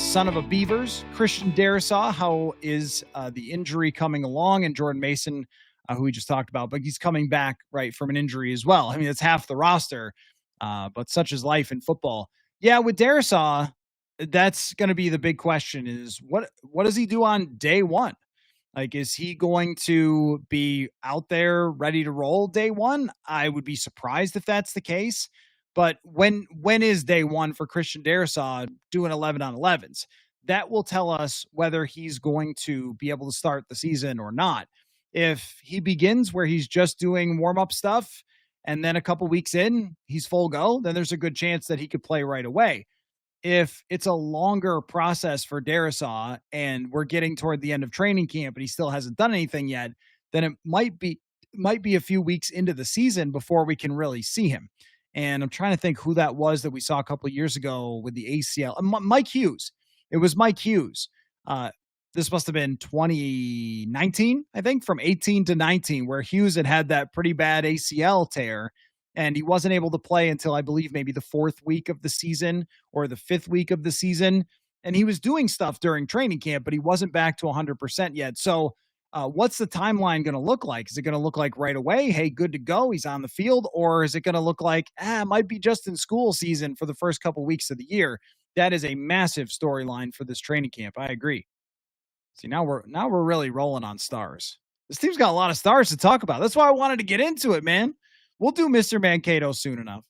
son of a Beavers, Christian Darrisaw. How is the injury coming along? And Jordan Mason, who we just talked about, but he's coming back right from an injury as well. I mean, it's half the roster, but such is life in football. Yeah, with Darrisaw, that's going to be the big question: is what does he do on day one? Like, is he going to be out there ready to roll day one? I would be surprised if that's the case. But when is day one for Christian Darrisaw doing 11 on 11s? That will tell us whether he's going to be able to start the season or not. If he begins where he's just doing warm-up stuff and then a couple weeks in, he's full go, then there's a good chance that he could play right away. If it's a longer process for Darrisaw and we're getting toward the end of training camp and he still hasn't done anything yet, then it might be a few weeks into the season before we can really see him. And I'm trying to think who that was that we saw a couple of years ago with the ACL. Mike Hughes. It was Mike Hughes. This must have been 2019, I think, from 18 to 19, where Hughes had that pretty bad ACL tear. And he wasn't able to play until, I believe, maybe the 4th week of the season or the 5th week of the season. And he was doing stuff during training camp, but he wasn't back to 100% yet. So what's the timeline going to look like? Is it going to look like right away, hey, good to go, he's on the field? Or is it going to look like, it might be just in school season for the first couple weeks of the year? That is a massive storyline for this training camp. I agree. See, now we're really rolling on stars. This team's got a lot of stars to talk about. That's why I wanted to get into it, man. We'll do Mr. Mankato soon enough.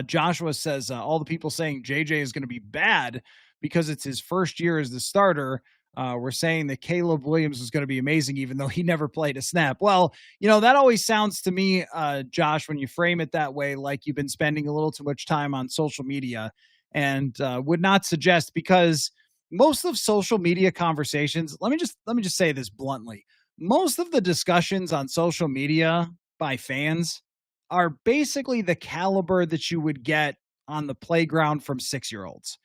Joshua says all the people saying JJ is going to be bad because it's his first year as the starter. We're saying that Caleb Williams is going to be amazing, even though he never played a snap. Well, that always sounds to me, Josh, when you frame it that way, like you've been spending a little too much time on social media, and would not suggest, because most of social media conversations, let me just say this bluntly. Most of the discussions on social media by fans are basically the caliber that you would get on the playground from 6-year-olds.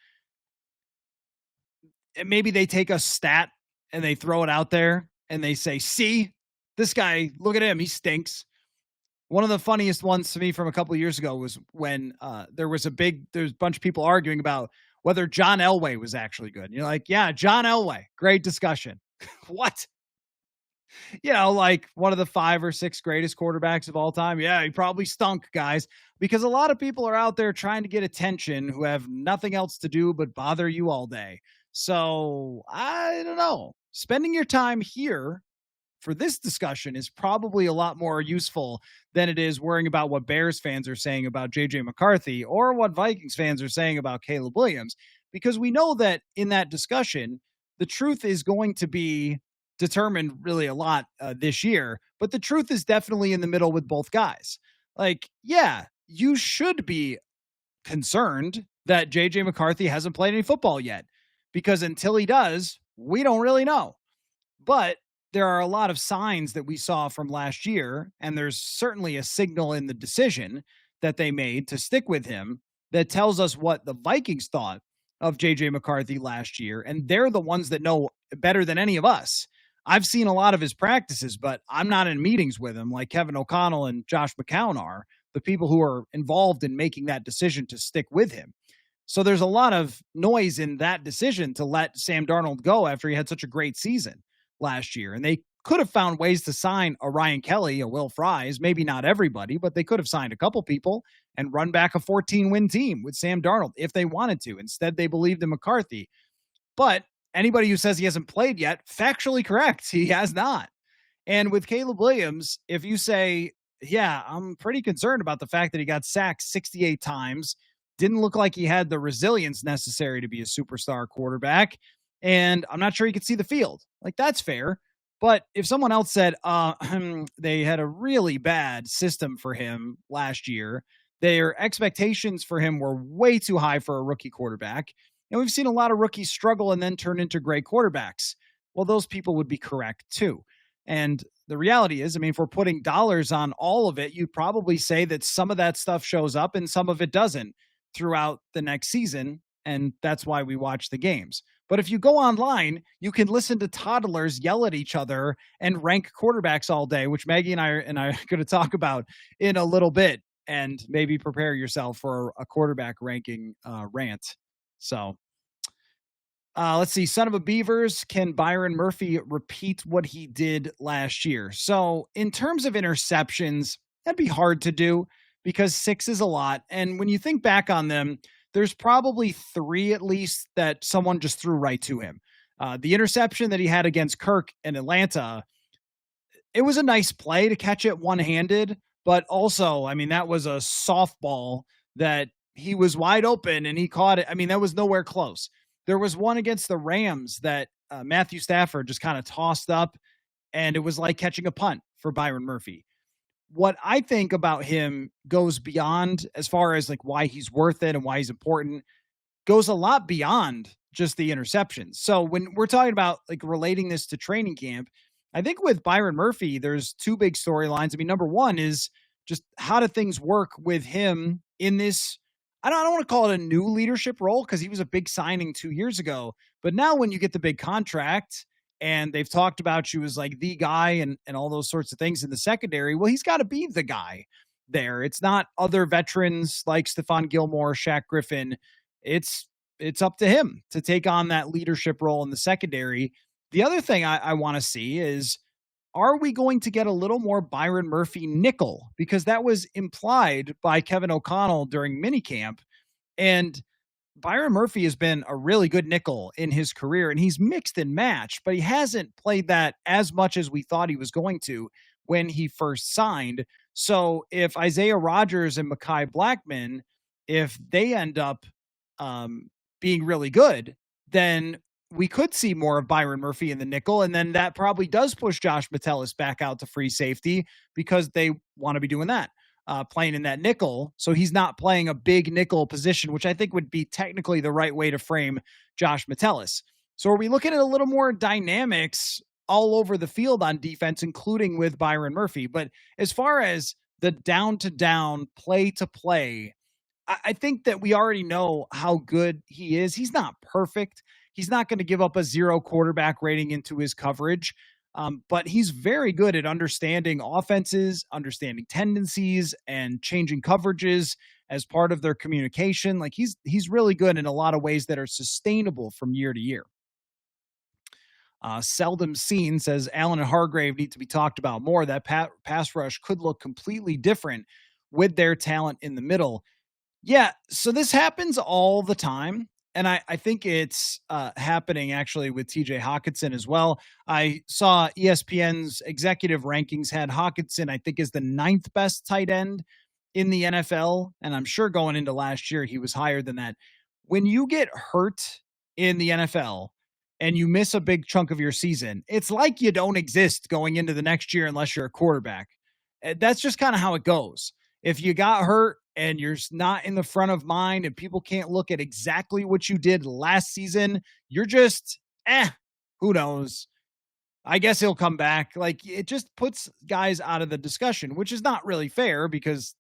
And maybe they take a stat and they throw it out there and they say, see, this guy, look at him, he stinks. One of the funniest ones to me from a couple of years ago was when there's a bunch of people arguing about whether John Elway was actually good. And you're like, yeah, John Elway, great discussion. What? Like one of the 5 or 6 greatest quarterbacks of all time. Yeah, he probably stunk, guys, because a lot of people are out there trying to get attention who have nothing else to do but bother you all day. So I don't know. Spending your time here for this discussion is probably a lot more useful than it is worrying about what Bears fans are saying about JJ McCarthy or what Vikings fans are saying about Caleb Williams, because we know that in that discussion, the truth is going to be determined really a lot this year, but the truth is definitely in the middle with both guys. Like, yeah, you should be concerned that JJ McCarthy hasn't played any football yet, because until he does, we don't really know. But there are a lot of signs that we saw from last year, and there's certainly a signal in the decision that they made to stick with him that tells us what the Vikings thought of JJ McCarthy last year, and they're the ones that know better than any of us. I've seen a lot of his practices, but I'm not in meetings with him like Kevin O'Connell and Josh McCown are, the people who are involved in making that decision to stick with him. So there's a lot of noise in that decision to let Sam Darnold go after he had such a great season last year. And they could have found ways to sign a Ryan Kelly, a Will Fries, maybe not everybody, but they could have signed a couple people and run back a 14-win team with Sam Darnold if they wanted to. Instead, they believed in McCarthy. But anybody who says he hasn't played yet, factually correct. He has not. And with Caleb Williams, if you say, yeah, I'm pretty concerned about the fact that he got sacked 68 times, didn't look like he had the resilience necessary to be a superstar quarterback, and I'm not sure he could see the field. Like, that's fair. But if someone else said they had a really bad system for him last year, their expectations for him were way too high for a rookie quarterback, and we've seen a lot of rookies struggle and then turn into great quarterbacks, well, those people would be correct too. And the reality is, I mean, if we're putting dollars on all of it, you'd probably say that some of that stuff shows up and some of it doesn't throughout the next season, and that's why we watch the games. But if you go online, you can listen to toddlers yell at each other and rank quarterbacks all day, which Maggie and I are going to talk about in a little bit, and maybe prepare yourself for a quarterback ranking rant. So Let's see. Son of a Beavers, can Byron Murphy repeat what he did last year? So, in terms of interceptions, that'd be hard to do because 6 is a lot. And when you think back on them, there's probably 3 at least that someone just threw right to him. The interception that he had against Kirk in Atlanta, it was a nice play to catch it one-handed, but also, I mean, that was a softball that he was wide open and he caught it. I mean, that was nowhere close. There was one against the Rams that Matthew Stafford just kind of tossed up, and it was like catching a punt for Byron Murphy. What I think about him goes beyond as far as like why he's worth it and why he's important, goes a lot beyond just the interceptions. So when we're talking about like relating this to training camp, I think with Byron Murphy, there's 2 big storylines. I mean, number one is just how do things work with him in this. I don't want to call it a new leadership role because he was a big signing 2 years ago. But now when you get the big contract and they've talked about you as like the guy and all those sorts of things in the secondary, well, he's got to be the guy there. It's not other veterans like Stephon Gilmore, Shaq Griffin. It's up to him to take on that leadership role in the secondary. The other thing I want to see is, are we going to get a little more Byron Murphy nickel? Because that was implied by Kevin O'Connell during minicamp. And Byron Murphy has been a really good nickel in his career, and he's mixed and matched, but he hasn't played that as much as we thought he was going to when he first signed. So if Isaiah Rodgers and Mekhi Blackman, if they end up being really good, then we could see more of Byron Murphy in the nickel. And then that probably does push Josh Metellus back out to free safety because they want to be doing that, playing in that nickel. So he's not playing a big nickel position, which I think would be technically the right way to frame Josh Metellus. So are we looking at a little more dynamics all over the field on defense, including with Byron Murphy? But as far as the down to down, play to play, I think that we already know how good he is. He's not perfect. He's not going to give up a 0 quarterback rating into his coverage, but he's very good at understanding offenses, understanding tendencies, and changing coverages as part of their communication. Like he's really good in a lot of ways that are sustainable from year to year. Seldom Seen says Allen and Hargrave need to be talked about more. That pass rush could look completely different with their talent in the middle. Yeah, so this happens all the time. And I think it's happening actually with TJ Hawkinson as well. I saw ESPN's executive rankings had Hawkinson, I think, is the 9th best tight end in the NFL. And I'm sure going into last year, he was higher than that. When you get hurt in the NFL and you miss a big chunk of your season, it's like you don't exist going into the next year unless you're a quarterback. That's just kind of how it goes. If you got hurt and you're not in the front of mind and people can't look at exactly what you did last season, you're just, who knows? I guess he'll come back. Like, it just puts guys out of the discussion, which is not really fair because,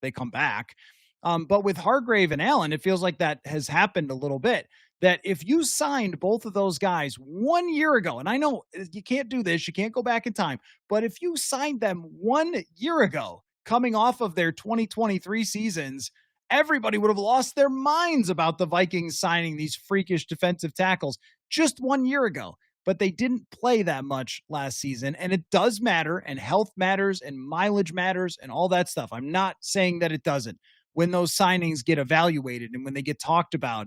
they come back. But with Hargrave and Allen, it feels like that has happened a little bit. That if you signed both of those guys 1 year ago, and I know you can't do this, you can't go back in time, but if you signed them 1 year ago, coming off of their 2023 seasons, everybody would have lost their minds about the Vikings signing these freakish defensive tackles just 1 year ago. But they didn't play that much last season, and it does matter, and health matters, and mileage matters, and all that stuff. I'm not saying that it doesn't. When those signings get evaluated and when they get talked about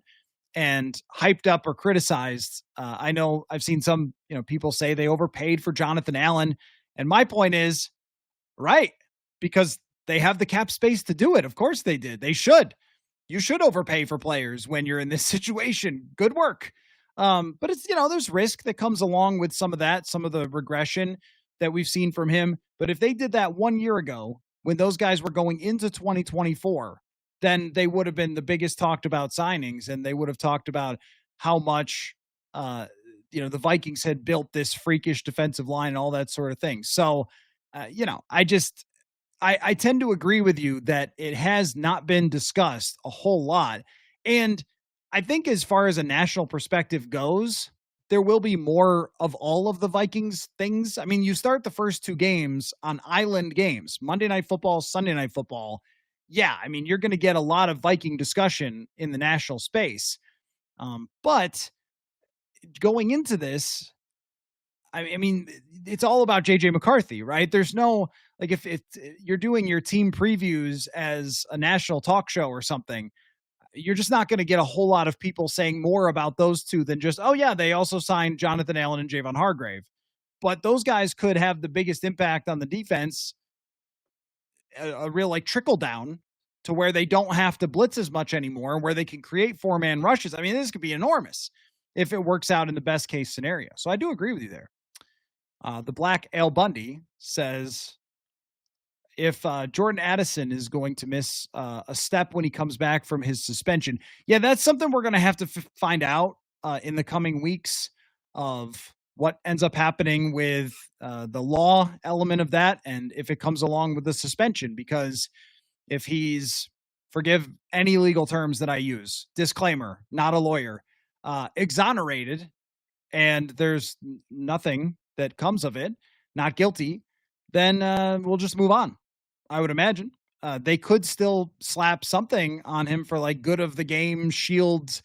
and hyped up or criticized, I know I've seen some people say they overpaid for Jonathan Allen, and my point is, right, because they have the cap space to do it. Of course they did. They should. You should overpay for players when you're in this situation. Good work. But it's, there's risk that comes along with some of that, some of the regression that we've seen from him. But if they did that 1 year ago, when those guys were going into 2024, then they would have been the biggest talked about signings. And they would have talked about how much, the Vikings had built this freakish defensive line and all that sort of thing. So, I tend to agree with you that it has not been discussed a whole lot. And I think as far as a national perspective goes, there will be more of all of the Vikings things. I mean, you start the first 2 games on island games, Monday Night Football, Sunday Night Football. Yeah, I mean, you're going to get a lot of Viking discussion in the national space. But going into this, I mean, it's all about JJ McCarthy, right? There's no, like, if you're doing your team previews as a national talk show or something, you're just not going to get a whole lot of people saying more about those two than just, oh yeah, they also signed Jonathan Allen and Javon Hargrave. But those guys could have the biggest impact on the defense, a real like trickle down to where they don't have to blitz as much anymore, where they can create 4-man rushes. I mean, this could be enormous if it works out in the best case scenario. So I do agree with you there. The Black Ale Bundy says, if Jordan Addison is going to miss a step when he comes back from his suspension. Yeah, that's something we're going to have to find out in the coming weeks of what ends up happening with the law element of that, and if it comes along with the suspension, because if he's, forgive any legal terms that I use, disclaimer, not a lawyer, exonerated, and there's nothing that comes of it, not guilty, then we'll just move on. I would imagine they could still slap something on him for like good of the game, shield,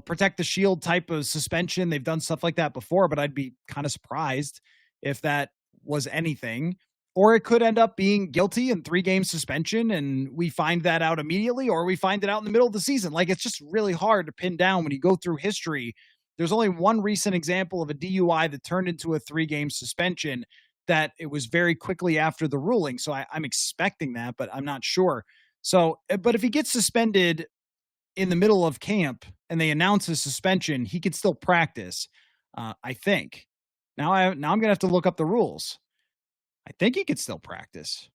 protect the shield type of suspension. They've done stuff like that before, but I'd be kind of surprised if that was anything. Or it could end up being guilty and 3-game suspension, and we find that out immediately, or we find it out in the middle of the season. Like, it's just really hard to pin down when you go through history. There's only one recent example of a DUI that turned into a 3-game suspension, that it was very quickly after the ruling. So I'm expecting that, but I'm not sure. So, but if he gets suspended in the middle of camp and they announce his suspension, he could still practice, I think. Now I'm going to have to look up the rules. I think he could still practice.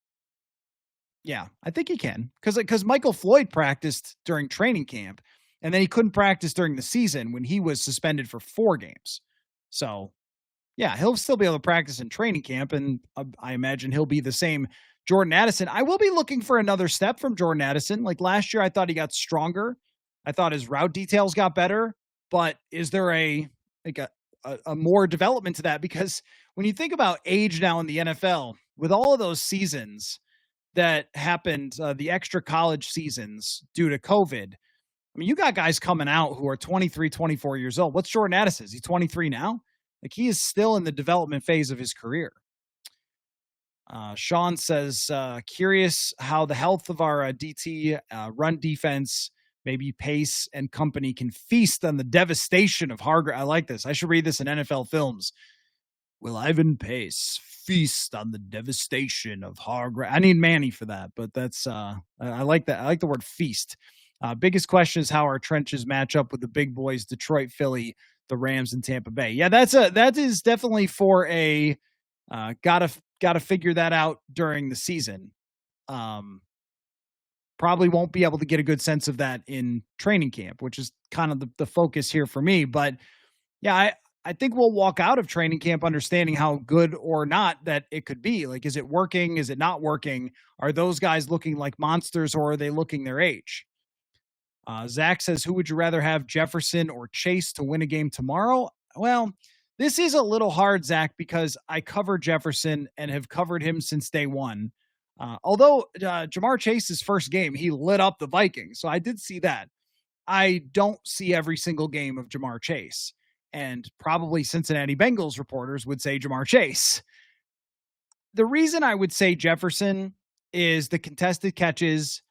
Yeah, I think he can. Because Michael Floyd practiced during training camp, and then he couldn't practice during the season when he was suspended for 4 games. So, yeah, he'll still be able to practice in training camp, and I imagine he'll be the same Jordan Addison. I will be looking for another step from Jordan Addison. Like last year, I thought he got stronger. I thought his route details got better. But is there a more development to that? Because when you think about age now in the NFL, with all of those seasons that happened, the extra college seasons due to COVID, I mean, you got guys coming out who are 23, 24 years old. What's Jordan Addison? Is he 23 now? Like, he is still in the development phase of his career. Sean says, curious how the health of our DT run defense, maybe Pace and company, can feast on the devastation of Hargrave. I like this. I should read this in NFL Films. Will Ivan Pace feast on the devastation of Hargrave? I need Manny for that, but that's I like that. I like the word feast. Biggest question is how our trenches match up with the big boys, Detroit, Philly, the Rams, and Tampa Bay. Yeah, that is definitely for a gotta figure that out during the season. Probably won't be able to get a good sense of that in training camp, which is kind of the focus here for me. But yeah, I think we'll walk out of training camp understanding how good or not that it could be. Like, is it working? Is it not working? Are those guys looking like monsters, or are they looking their age? Zach says, who would you rather have, Jefferson or Chase, to win a game tomorrow? Well, this is a little hard, Zach, because I cover Jefferson and have covered him since day one. Although Jamar Chase's first game, he lit up the Vikings. So I did see that. I don't see every single game of Jamar Chase. And probably Cincinnati Bengals reporters would say Jamar Chase. The reason I would say Jefferson is the contested catches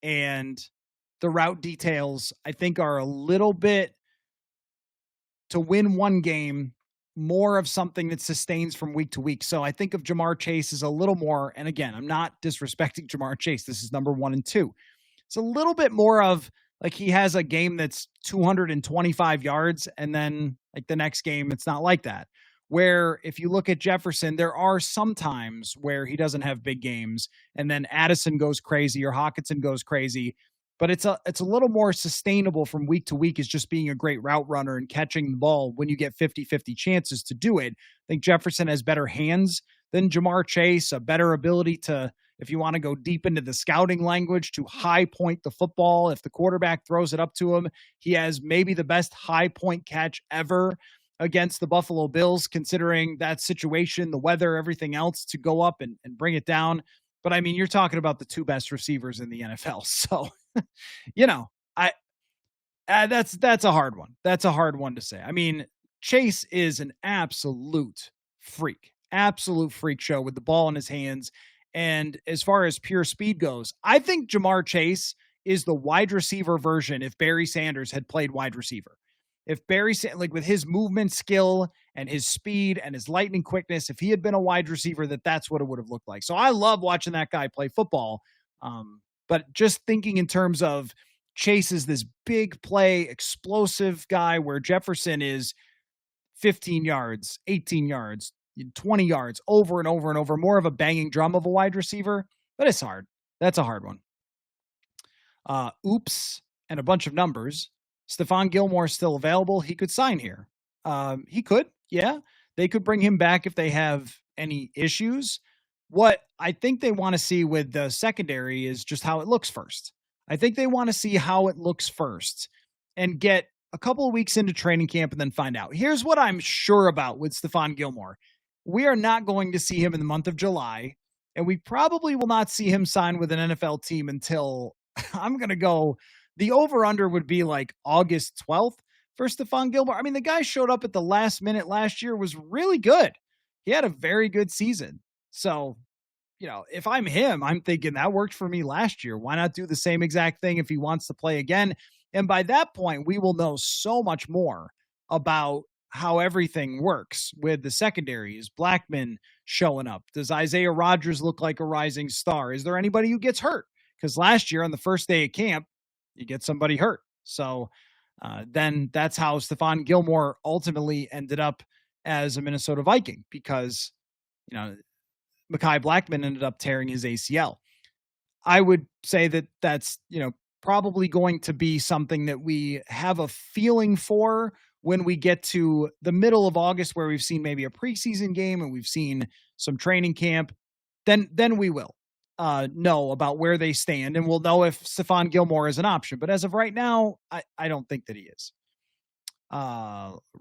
and the route details, I think, are a little bit, to win one game, more of something that sustains from week to week. So I think of Jamar Chase as a little more, and again, I'm not disrespecting Jamar Chase. This is number 1 and 2. It's a little bit more of like he has a game that's 225 yards, and then like the next game, it's not like that. Where if you look at Jefferson, there are some times where he doesn't have big games, and then Addison goes crazy or Hockenson goes crazy. But it's a little more sustainable from week to week, is just being a great route runner and catching the ball when you get 50-50 chances to do it. I think Jefferson has better hands than Jamar Chase, a better ability to, if you want to go deep into the scouting language, to high point the football. If the quarterback throws it up to him, he has maybe the best high point catch ever against the Buffalo Bills, considering that situation, the weather, everything else, to go up and bring it down. But I mean, you're talking about the 2 best receivers in the NFL. So, that's a hard one. That's a hard one to say. I mean, Chase is an absolute freak show with the ball in his hands. And as far as pure speed goes, I think Jamar Chase is the wide receiver version if Barry Sanders had played wide receiver. If Barry, like with his movement skill and his speed and his lightning quickness, if he had been a wide receiver, that's what it would have looked like. So I love watching that guy play football. But just thinking in terms of Chase is this big play, explosive guy where Jefferson is 15 yards, 18 yards, 20 yards over and over and over, more of a banging drum of a wide receiver, but it's hard. That's a hard one. Oops, and a bunch of numbers. Stephon Gilmore is still available. He could sign here. He could, yeah. They could bring him back if they have any issues. What I think they want to see with the secondary is just how it looks first. I think they want to see how it looks first and get a couple of weeks into training camp and then find out. Here's what I'm sure about with Stephon Gilmore. We are not going to see him in the month of July, and we probably will not see him sign with an NFL team until I'm going to go, the over-under would be like August 12th for Stephon Gilmore. I mean, the guy showed up at the last minute last year, was really good. He had a very good season. So, if I'm him, I'm thinking that worked for me last year. Why not do the same exact thing if he wants to play again? And by that point, we will know so much more about how everything works with the secondary. Is Blackman showing up? Does Isaiah Rodgers look like a rising star? Is there anybody who gets hurt? Because last year on the first day of camp, you get somebody hurt. So then that's how Stephon Gilmore ultimately ended up as a Minnesota Viking, because, Mekhi Blackman ended up tearing his ACL. I would say that's, probably going to be something that we have a feeling for when we get to the middle of August, where we've seen maybe a preseason game and we've seen some training camp. Then we will know about where they stand, and we'll know if Stephon Gilmore is an option. But as of right now, I don't think that he is.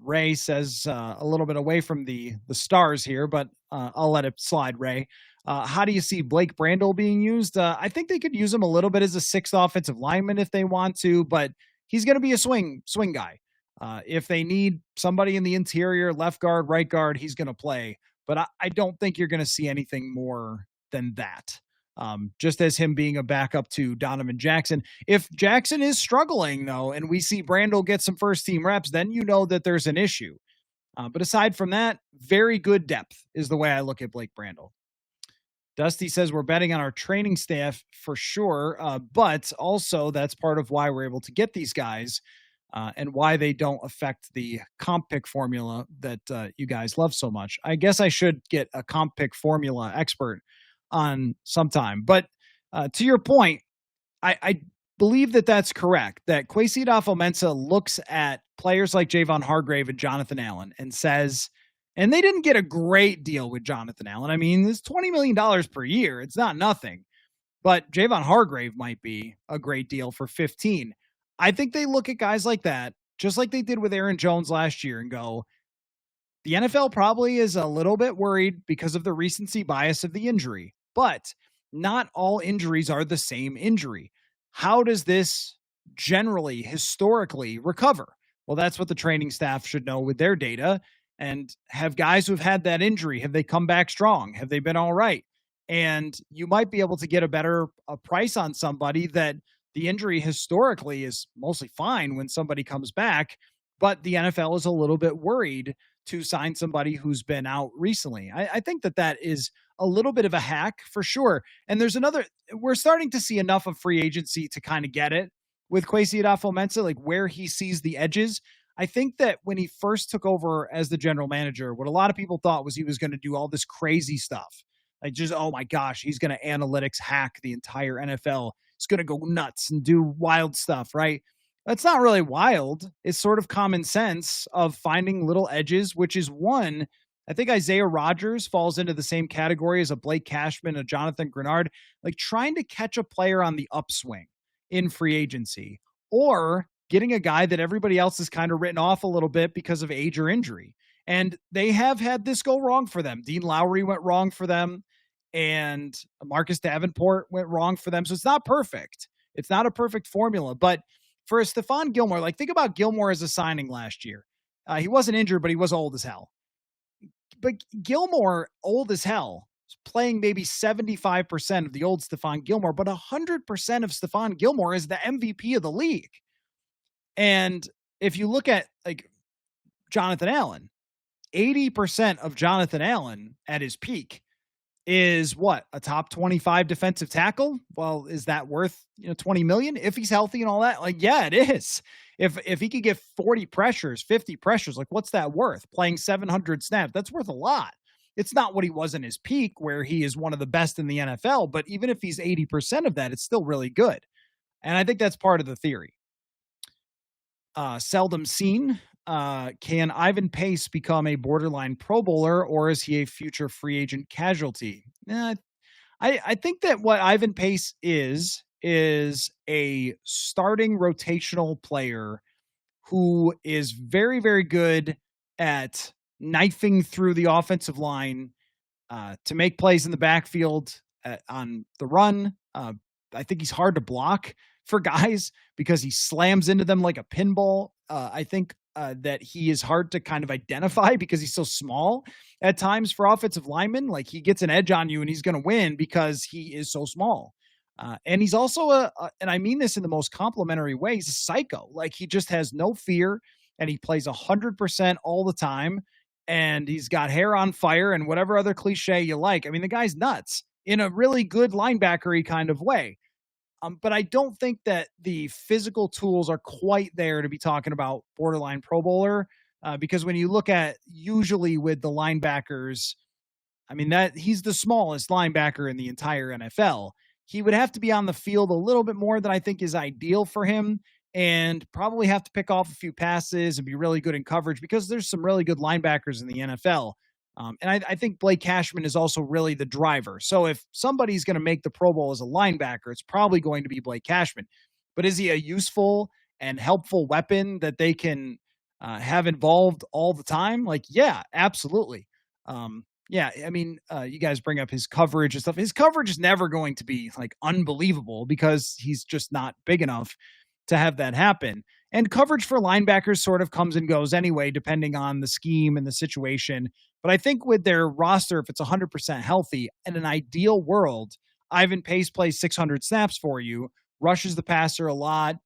Ray says a little bit away from the stars here, but I'll let it slide, Ray. How do you see Blake Brandel being used? I think they could use him a little bit as a sixth offensive lineman if they want to, but he's going to be a swing guy. If they need somebody in the interior, left guard, right guard, he's going to play. But I don't think you're going to see anything more than that. Just as him being a backup to Donovan Jackson. If Jackson is struggling, though, and we see Brandel get some first-team reps, then you know that there's an issue. But aside from that, very good depth is the way I look at Blake Brandel. Dusty says we're betting on our training staff for sure, but also that's part of why we're able to get these guys and why they don't affect the comp pick formula that you guys love so much. I guess I should get a comp pick formula expert on sometime. But to your point, I believe that's correct, that Kwesi Adofo-Mensah looks at players like Javon Hargrave and Jonathan Allen and says, and they didn't get a great deal with Jonathan Allen. I mean, it's $20 million per year. It's not nothing. But Javon Hargrave might be a great deal for 15. I think they look at guys like that, just like they did with Aaron Jones last year, and go, the NFL probably is a little bit worried because of the recency bias of the injury, but not all injuries are the same injury. How does this generally, historically recover? Well, that's what the training staff should know with their data. And have guys who've had that injury, have they come back strong? Have they been all right? And you might be able to get a price on somebody that the injury historically is mostly fine when somebody comes back, but the NFL is a little bit worried to sign somebody who's been out recently. I think that is a little bit of a hack for sure. And we're starting to see enough of free agency to kind of get it with Kwesi Adofo-Mensah, like where he sees the edges. I think that when he first took over as the general manager, what a lot of people thought was he was going to do all this crazy stuff. Like just, oh my gosh, he's going to analytics hack the entire NFL. He's going to go nuts and do wild stuff, right? That's not really wild. It's sort of common sense of finding little edges, which is one. I think Isaiah Rodgers falls into the same category as a Blake Cashman, a Jonathan Grenard, like trying to catch a player on the upswing in free agency, or getting a guy that everybody else is kind of written off a little bit because of age or injury. And they have had this go wrong for them. Dean Lowry went wrong for them, and Marcus Davenport went wrong for them. So it's not perfect. It's not a perfect formula. But for a Stephon Gilmore, like think about Gilmore as a signing last year. He wasn't injured, but he was old as hell. But Gilmore, old as hell, is playing maybe 75% of the old Stephon Gilmore, but 100% of Stephon Gilmore is the MVP of the league. And if you look at like Jonathan Allen, 80% of Jonathan Allen at his peak is what, a top 25 defensive tackle? Well, is that worth, 20 million if he's healthy and all that? Like, yeah, it is. If he could get 40 pressures, 50 pressures, like what's that worth? Playing 700 snaps, that's worth a lot. It's not what he was in his peak where he is one of the best in the NFL, but even if he's 80% of that, it's still really good. And I think that's part of the theory. Seldom seen. Can Ivan Pace become a borderline Pro Bowler, or is he a future free agent casualty? I think that what Ivan Pace is a starting rotational player who is very, very good at knifing through the offensive line to make plays in the backfield on the run. I think he's hard to block for guys because he slams into them like a pinball. I think that he is hard to kind of identify because he's so small at times for offensive linemen. Like he gets an edge on you and he's going to win because he is so small. And he's also and I mean this in the most complimentary way, he's a psycho. Like he just has no fear and he plays 100% all the time. And he's got hair on fire and whatever other cliche you like. I mean, the guy's nuts in a really good linebacker-y kind of way. But I don't think that the physical tools are quite there to be talking about borderline Pro Bowler because when you look at usually with the linebackers, I mean, that he's the smallest linebacker in the entire NFL. He would have to be on the field a little bit more than I think is ideal for him and probably have to pick off a few passes and be really good in coverage because there's some really good linebackers in the NFL. And I think Blake Cashman is also really the driver. So if somebody's going to make the Pro Bowl as a linebacker, it's probably going to be Blake Cashman. But is he a useful and helpful weapon that they can have involved all the time? Like, yeah, absolutely. Yeah, I mean, you guys bring up his coverage and stuff. His coverage is never going to be like unbelievable because he's just not big enough to have that happen. And coverage for linebackers sort of comes and goes anyway, depending on the scheme and the situation. But I think with their roster, if it's 100% healthy, in an ideal world, Ivan Pace plays 600 snaps for you, rushes the passer a lot,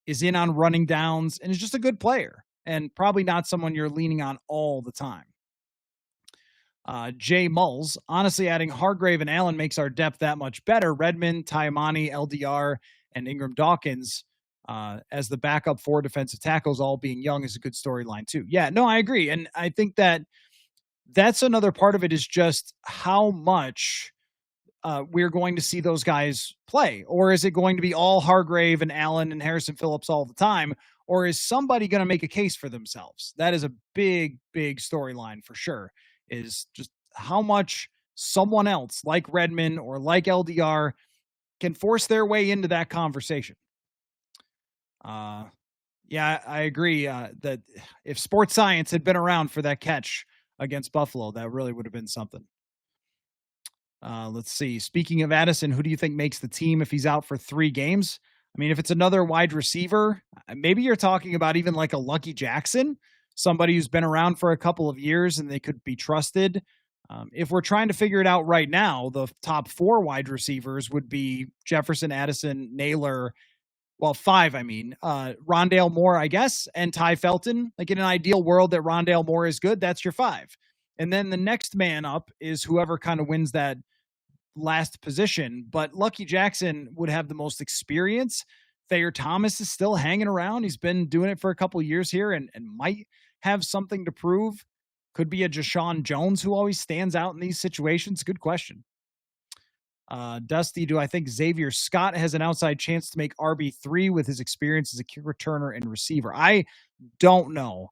is in on running downs, and is just a good player and probably not someone you're leaning on all the time. Jay Mulls, honestly, adding Hargrave and Allen makes our depth that much better. Redmond, Tyamani, LDR, and Ingram Dawkins as the backup 4 defensive tackles, all being young, is a good storyline too. Yeah, no, I agree. And I think that that's another part of it is just how much we're going to see those guys play. Or is it going to be all Hargrave and Allen and Harrison Phillips all the time? Or is somebody going to make a case for themselves? That is a big, big storyline for sure, is just how much someone else like Redmond or like LDR can force their way into that conversation. Yeah, I agree that if sports science had been around for that catch against Buffalo, that really would have been something. Let's see. Speaking of Addison, who do you think makes the team if he's out for 3 games? I mean, if it's another wide receiver, maybe you're talking about even like a Lucky Jackson, somebody who's been around for a couple of years and they could be trusted. If we're trying to figure it out right now, the top 4 wide receivers would be Jefferson, Addison, Naylor. Well, 5, I mean, Rondale Moore, I guess, and Ty Felton. Like in an ideal world that Rondale Moore is good, that's your 5. And then the next man up is whoever kind of wins that last position. But Lucky Jackson would have the most experience. Thayer Thomas is still hanging around. He's been doing it for a couple of years here and might have something to prove. Could be a Jashawn Jones who always stands out in these situations. Good question. Dusty, do I think Xavier Scott has an outside chance to make RB3 with his experience as a kick returner and receiver? I don't know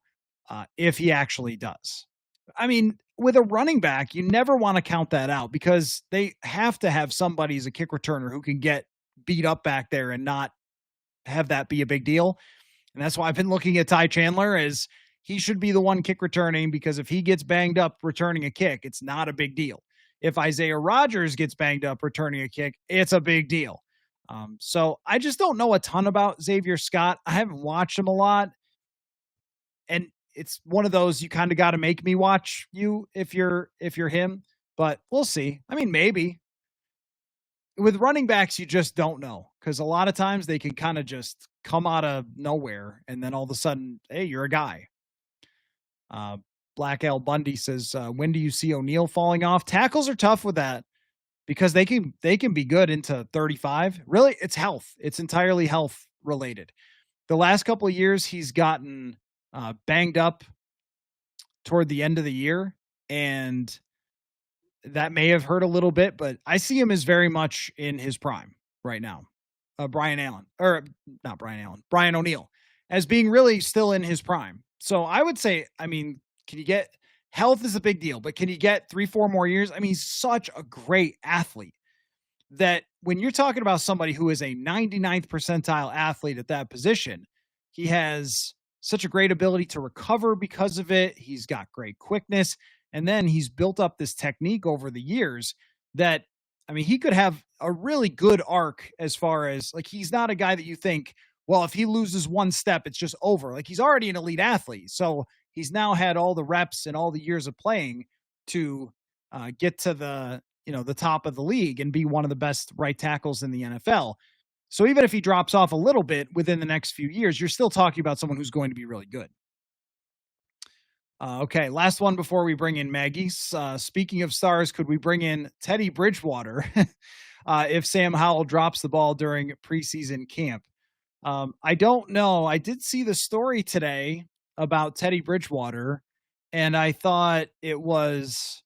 if he actually does. I mean, with a running back, you never want to count that out because they have to have somebody as a kick returner who can get beat up back there and not have that be a big deal. And that's why I've been looking at Ty Chandler as he should be the one kick returning, because if he gets banged up returning a kick, it's not a big deal. If Isaiah Rodgers gets banged up returning a kick, it's a big deal. So I just don't know a ton about Xavier Scott. I haven't watched him a lot. And it's one of those you kind of got to make me watch you if you're him, but we'll see. I mean, maybe with running backs, you just don't know because a lot of times they can kind of just come out of nowhere and then all of a sudden, hey, you're a guy. Uh, Black L Bundy says, when do you see O'Neal falling off? Tackles are tough with that because they can be good into 35. Really, it's health. It's entirely health related. The last couple of years, he's gotten banged up toward the end of the year, and that may have hurt a little bit, but I see him as very much in his prime right now. Brian O'Neal as being really still in his prime. So I would say, I mean, can you get health is a big deal, but can you get 3-4 more years? I mean, he's such a great athlete that when you're talking about somebody who is a 99th percentile athlete at that position, he has such a great ability to recover because of it. He's got great quickness. And then he's built up this technique over the years that, I mean, he could have a really good arc as far as like, he's not a guy that you think, well, if he loses one step, it's just over. Like he's already an elite athlete. So he's now had all the reps and all the years of playing to get to the top of the league and be one of the best right tackles in the NFL. So even if he drops off a little bit within the next few years, you're still talking about someone who's going to be really good. Okay, last one before we bring in Maggie. Speaking of stars, could we bring in Teddy Bridgewater if Sam Howell drops the ball during preseason camp? I don't know. I did see the story today about Teddy Bridgewater, and I thought it was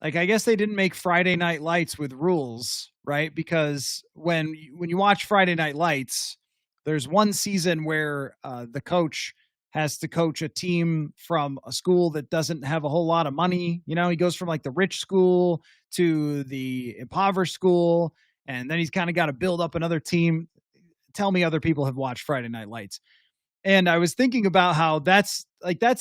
like, I guess they didn't make Friday Night Lights with rules, right? Because when you watch Friday Night Lights, there's one season where the coach has to coach a team from a school that doesn't have a whole lot of money. You know, he goes from like the rich school to the impoverished school, and then he's kind of got to build up another team. Tell me other people have watched Friday Night Lights. And I was thinking about how that's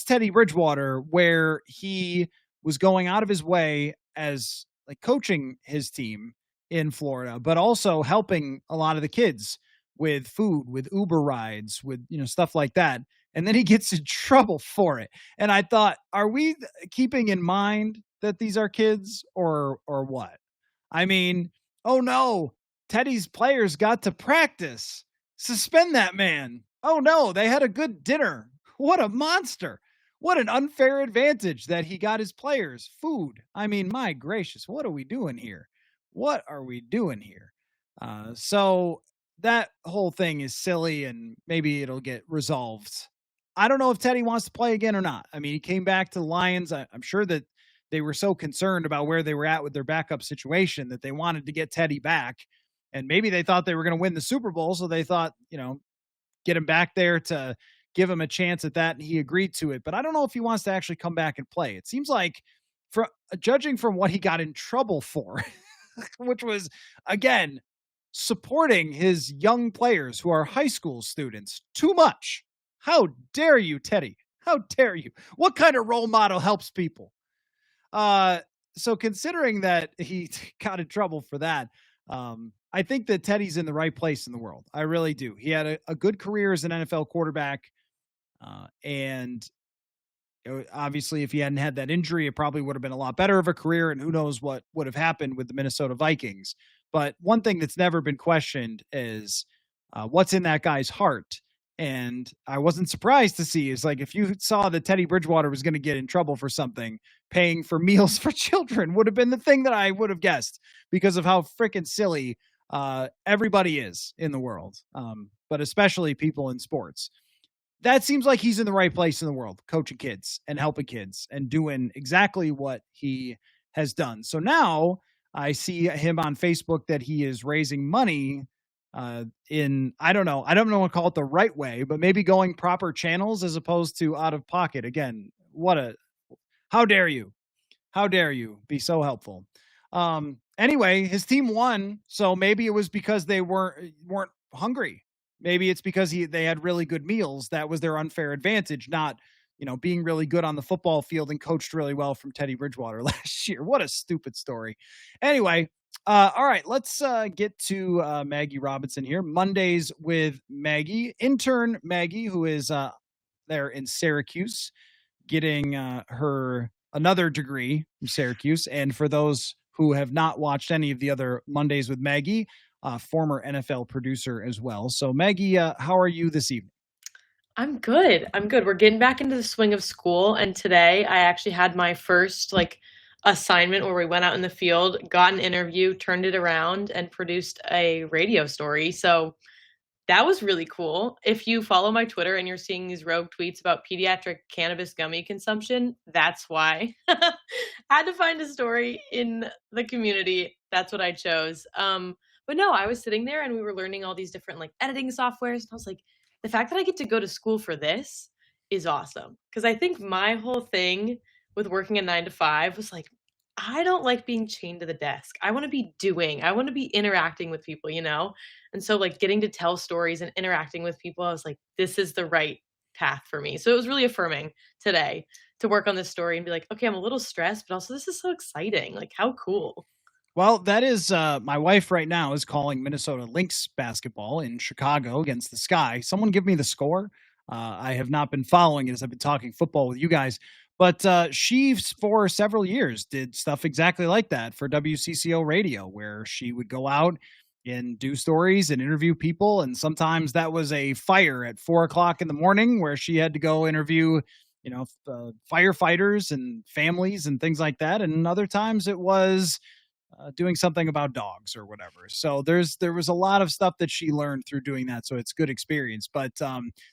Teddy Bridgewater, where he was going out of his way as like coaching his team in Florida, but also helping a lot of the kids with food, with Uber rides, with, stuff like that. And then he gets in trouble for it. And I thought, are we keeping in mind that these are kids or what? I mean, oh no, Teddy's players got to practice. Suspend that man. Oh no, they had a good dinner. What a monster. What an unfair advantage that he got his players food. I mean, my gracious, what are we doing here? What are we doing here? So that whole thing is silly, and maybe it'll get resolved. I don't know if Teddy wants to play again or not. I mean, he came back to the Lions. I'm sure that they were so concerned about where they were at with their backup situation that they wanted to get Teddy back. And maybe they thought they were going to win the Super Bowl. So they thought, get him back there to give him a chance at that. And he agreed to it. But I don't know if he wants to actually come back and play. It seems like, judging from what he got in trouble for, which was, again, supporting his young players who are high school students too much. How dare you, Teddy? How dare you? What kind of role model helps people? So considering that he got in trouble for that, I think that Teddy's in the right place in the world. I really do. He had a good career as an NFL quarterback. And obviously, if he hadn't had that injury, it probably would have been a lot better of a career. And who knows what would have happened with the Minnesota Vikings. But one thing that's never been questioned is what's in that guy's heart. And I wasn't surprised to see is like, if you saw that Teddy Bridgewater was going to get in trouble for something, paying for meals for children would have been the thing that I would have guessed because of how freaking silly everybody is in the world. But especially people in sports. That seems like he's in the right place in the world, coaching kids and helping kids and doing exactly what he has done. So now I see him on Facebook that he is raising money I don't know what to call it the right way, but maybe going proper channels as opposed to out of pocket. Again, how dare you? How dare you be so helpful? Anyway, his team won. So maybe it was because they weren't hungry. Maybe it's because they had really good meals. That was their unfair advantage, not, being really good on the football field and coached really well from Teddy Bridgewater last year. What a stupid story. Anyway, all right, let's get to Maggie Robinson here. Mondays with Maggie, intern Maggie, who is there in Syracuse, getting her another degree from Syracuse. And for those who have not watched any of the other Mondays with Maggie, former NFL producer as well. So, Maggie, how are you this evening? I'm good. I'm good. We're getting back into the swing of school, and today I actually had my first assignment where we went out in the field, got an interview, turned it around, and produced a radio story. So that was really cool. If you follow my Twitter and you're seeing these rogue tweets about pediatric cannabis gummy consumption, that's why. Had to find a story in the community. That's what I chose. But no, I was sitting there and we were learning all these different editing softwares. And I was like, the fact that I get to go to school for this is awesome. Because I think my whole thing with working a 9 to 5 was I don't like being chained to the desk. I want to be doing, I want to be interacting with people, you know? And so getting to tell stories and interacting with people, I was like, this is the right path for me. So it was really affirming today to work on this story and be like, okay, I'm a little stressed, but also this is so exciting. How cool. Well, that is my wife right now is calling Minnesota Lynx basketball in Chicago against the Sky. Someone give me the score. I have not been following it as I've been talking football with you guys. But she, for several years, did stuff exactly like that for WCCO radio, where she would go out and do stories and interview people. And sometimes that was a fire at 4 o'clock in the morning where she had to go interview, firefighters and families and things like that. And other times it was doing something about dogs or whatever. So there was a lot of stuff that she learned through doing that. So it's good experience. But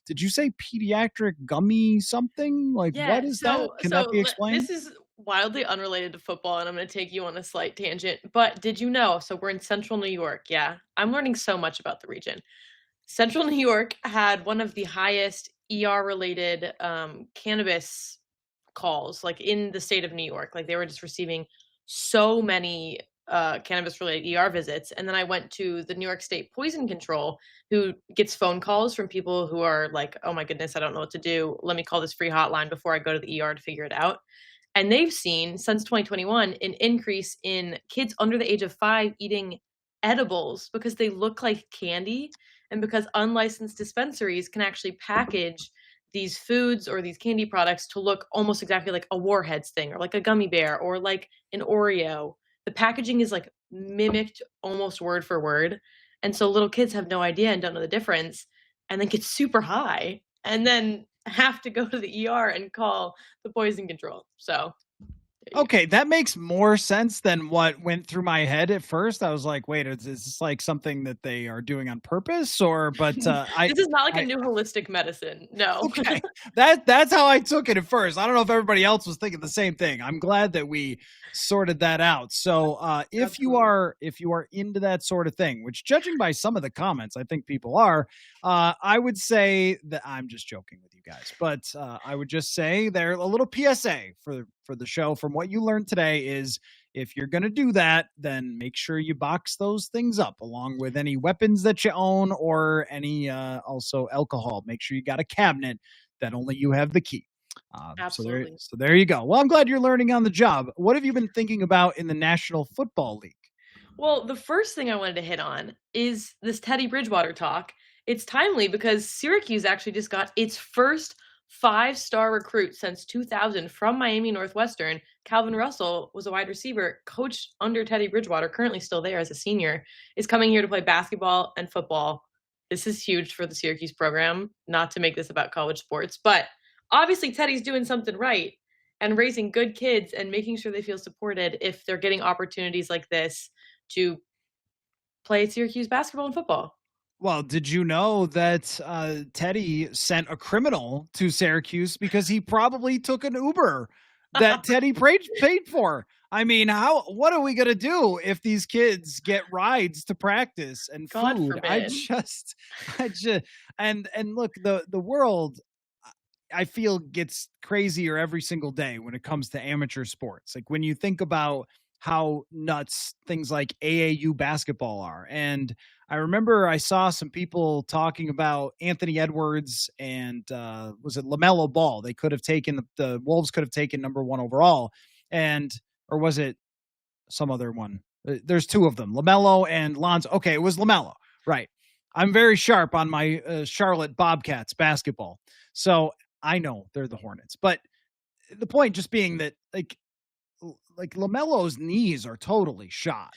did you say pediatric gummy something? Yeah, What is that? Can that be explained? this is wildly unrelated to football, and I'm going to take you on a slight tangent. But did you know? So we're in central New York. Yeah, I'm learning so much about the region. Central New York had one of the highest ER related cannabis calls, in the state of New York. They were just receiving so many cannabis related ER visits. And then I went to the New York State Poison Control, who gets phone calls from people who are like, oh my goodness, I don't know what to do. Let me call this free hotline before I go to the ER to figure it out. And they've seen since 2021 an increase in kids under the age of 5 eating edibles because they look like candy, and because unlicensed dispensaries can actually package these foods or these candy products to look almost exactly like a Warheads thing or like a gummy bear or like an Oreo. The packaging is mimicked almost word for word. And so little kids have no idea and don't know the difference, and then get super high and then have to go to the ER and call the poison control. So Okay, that makes more sense than what went through my head at first. I was like, wait, is this something that they are doing on purpose? But this is not a new holistic medicine. No. Okay. That's how I took it at first. I don't know if everybody else was thinking the same thing. I'm glad that we sorted that out. So if you are into that sort of thing, which judging by some of the comments, I think people are, I would say that I'm just joking with you guys, but I would just say they're a little PSA for the show from what you learned today is if you're going to do that, then make sure you box those things up along with any weapons that you own or any also alcohol. Make sure you got a cabinet that only you have the key. Absolutely. So there you go. Well, I'm glad you're learning on the job. What have you been thinking about in the National Football League? Well, the first thing I wanted to hit on is this Teddy Bridgewater talk. It's timely because Syracuse actually just got its first 5-star recruit since 2000 from Miami Northwestern. Calvin Russell was a wide receiver, coached under Teddy Bridgewater, currently still there as a senior, is coming here to play basketball and football. This is huge for the Syracuse program, not to make this about college sports, but obviously Teddy's doing something right and raising good kids and making sure they feel supported if they're getting opportunities like this to play Syracuse basketball and football. Well, did you know that Teddy sent a criminal to Syracuse because he probably took an Uber that Teddy paid for? I mean, what are we going to do if these kids get rides to practice and God food? forbid. I just, and look, the world, I feel gets crazier every single day when it comes to amateur sports. Like when you think about how nuts things like AAU basketball are. And I remember I saw some people talking about Anthony Edwards and was it LaMelo Ball? They could have taken the Wolves could have taken number 1 overall, or was it some other one? There's 2 of them, LaMelo and Lonzo. Okay, it was LaMelo, right? I'm very sharp on my Charlotte Bobcats basketball. So I know they're the Hornets, but the point just being that like LaMelo's knees are totally shot.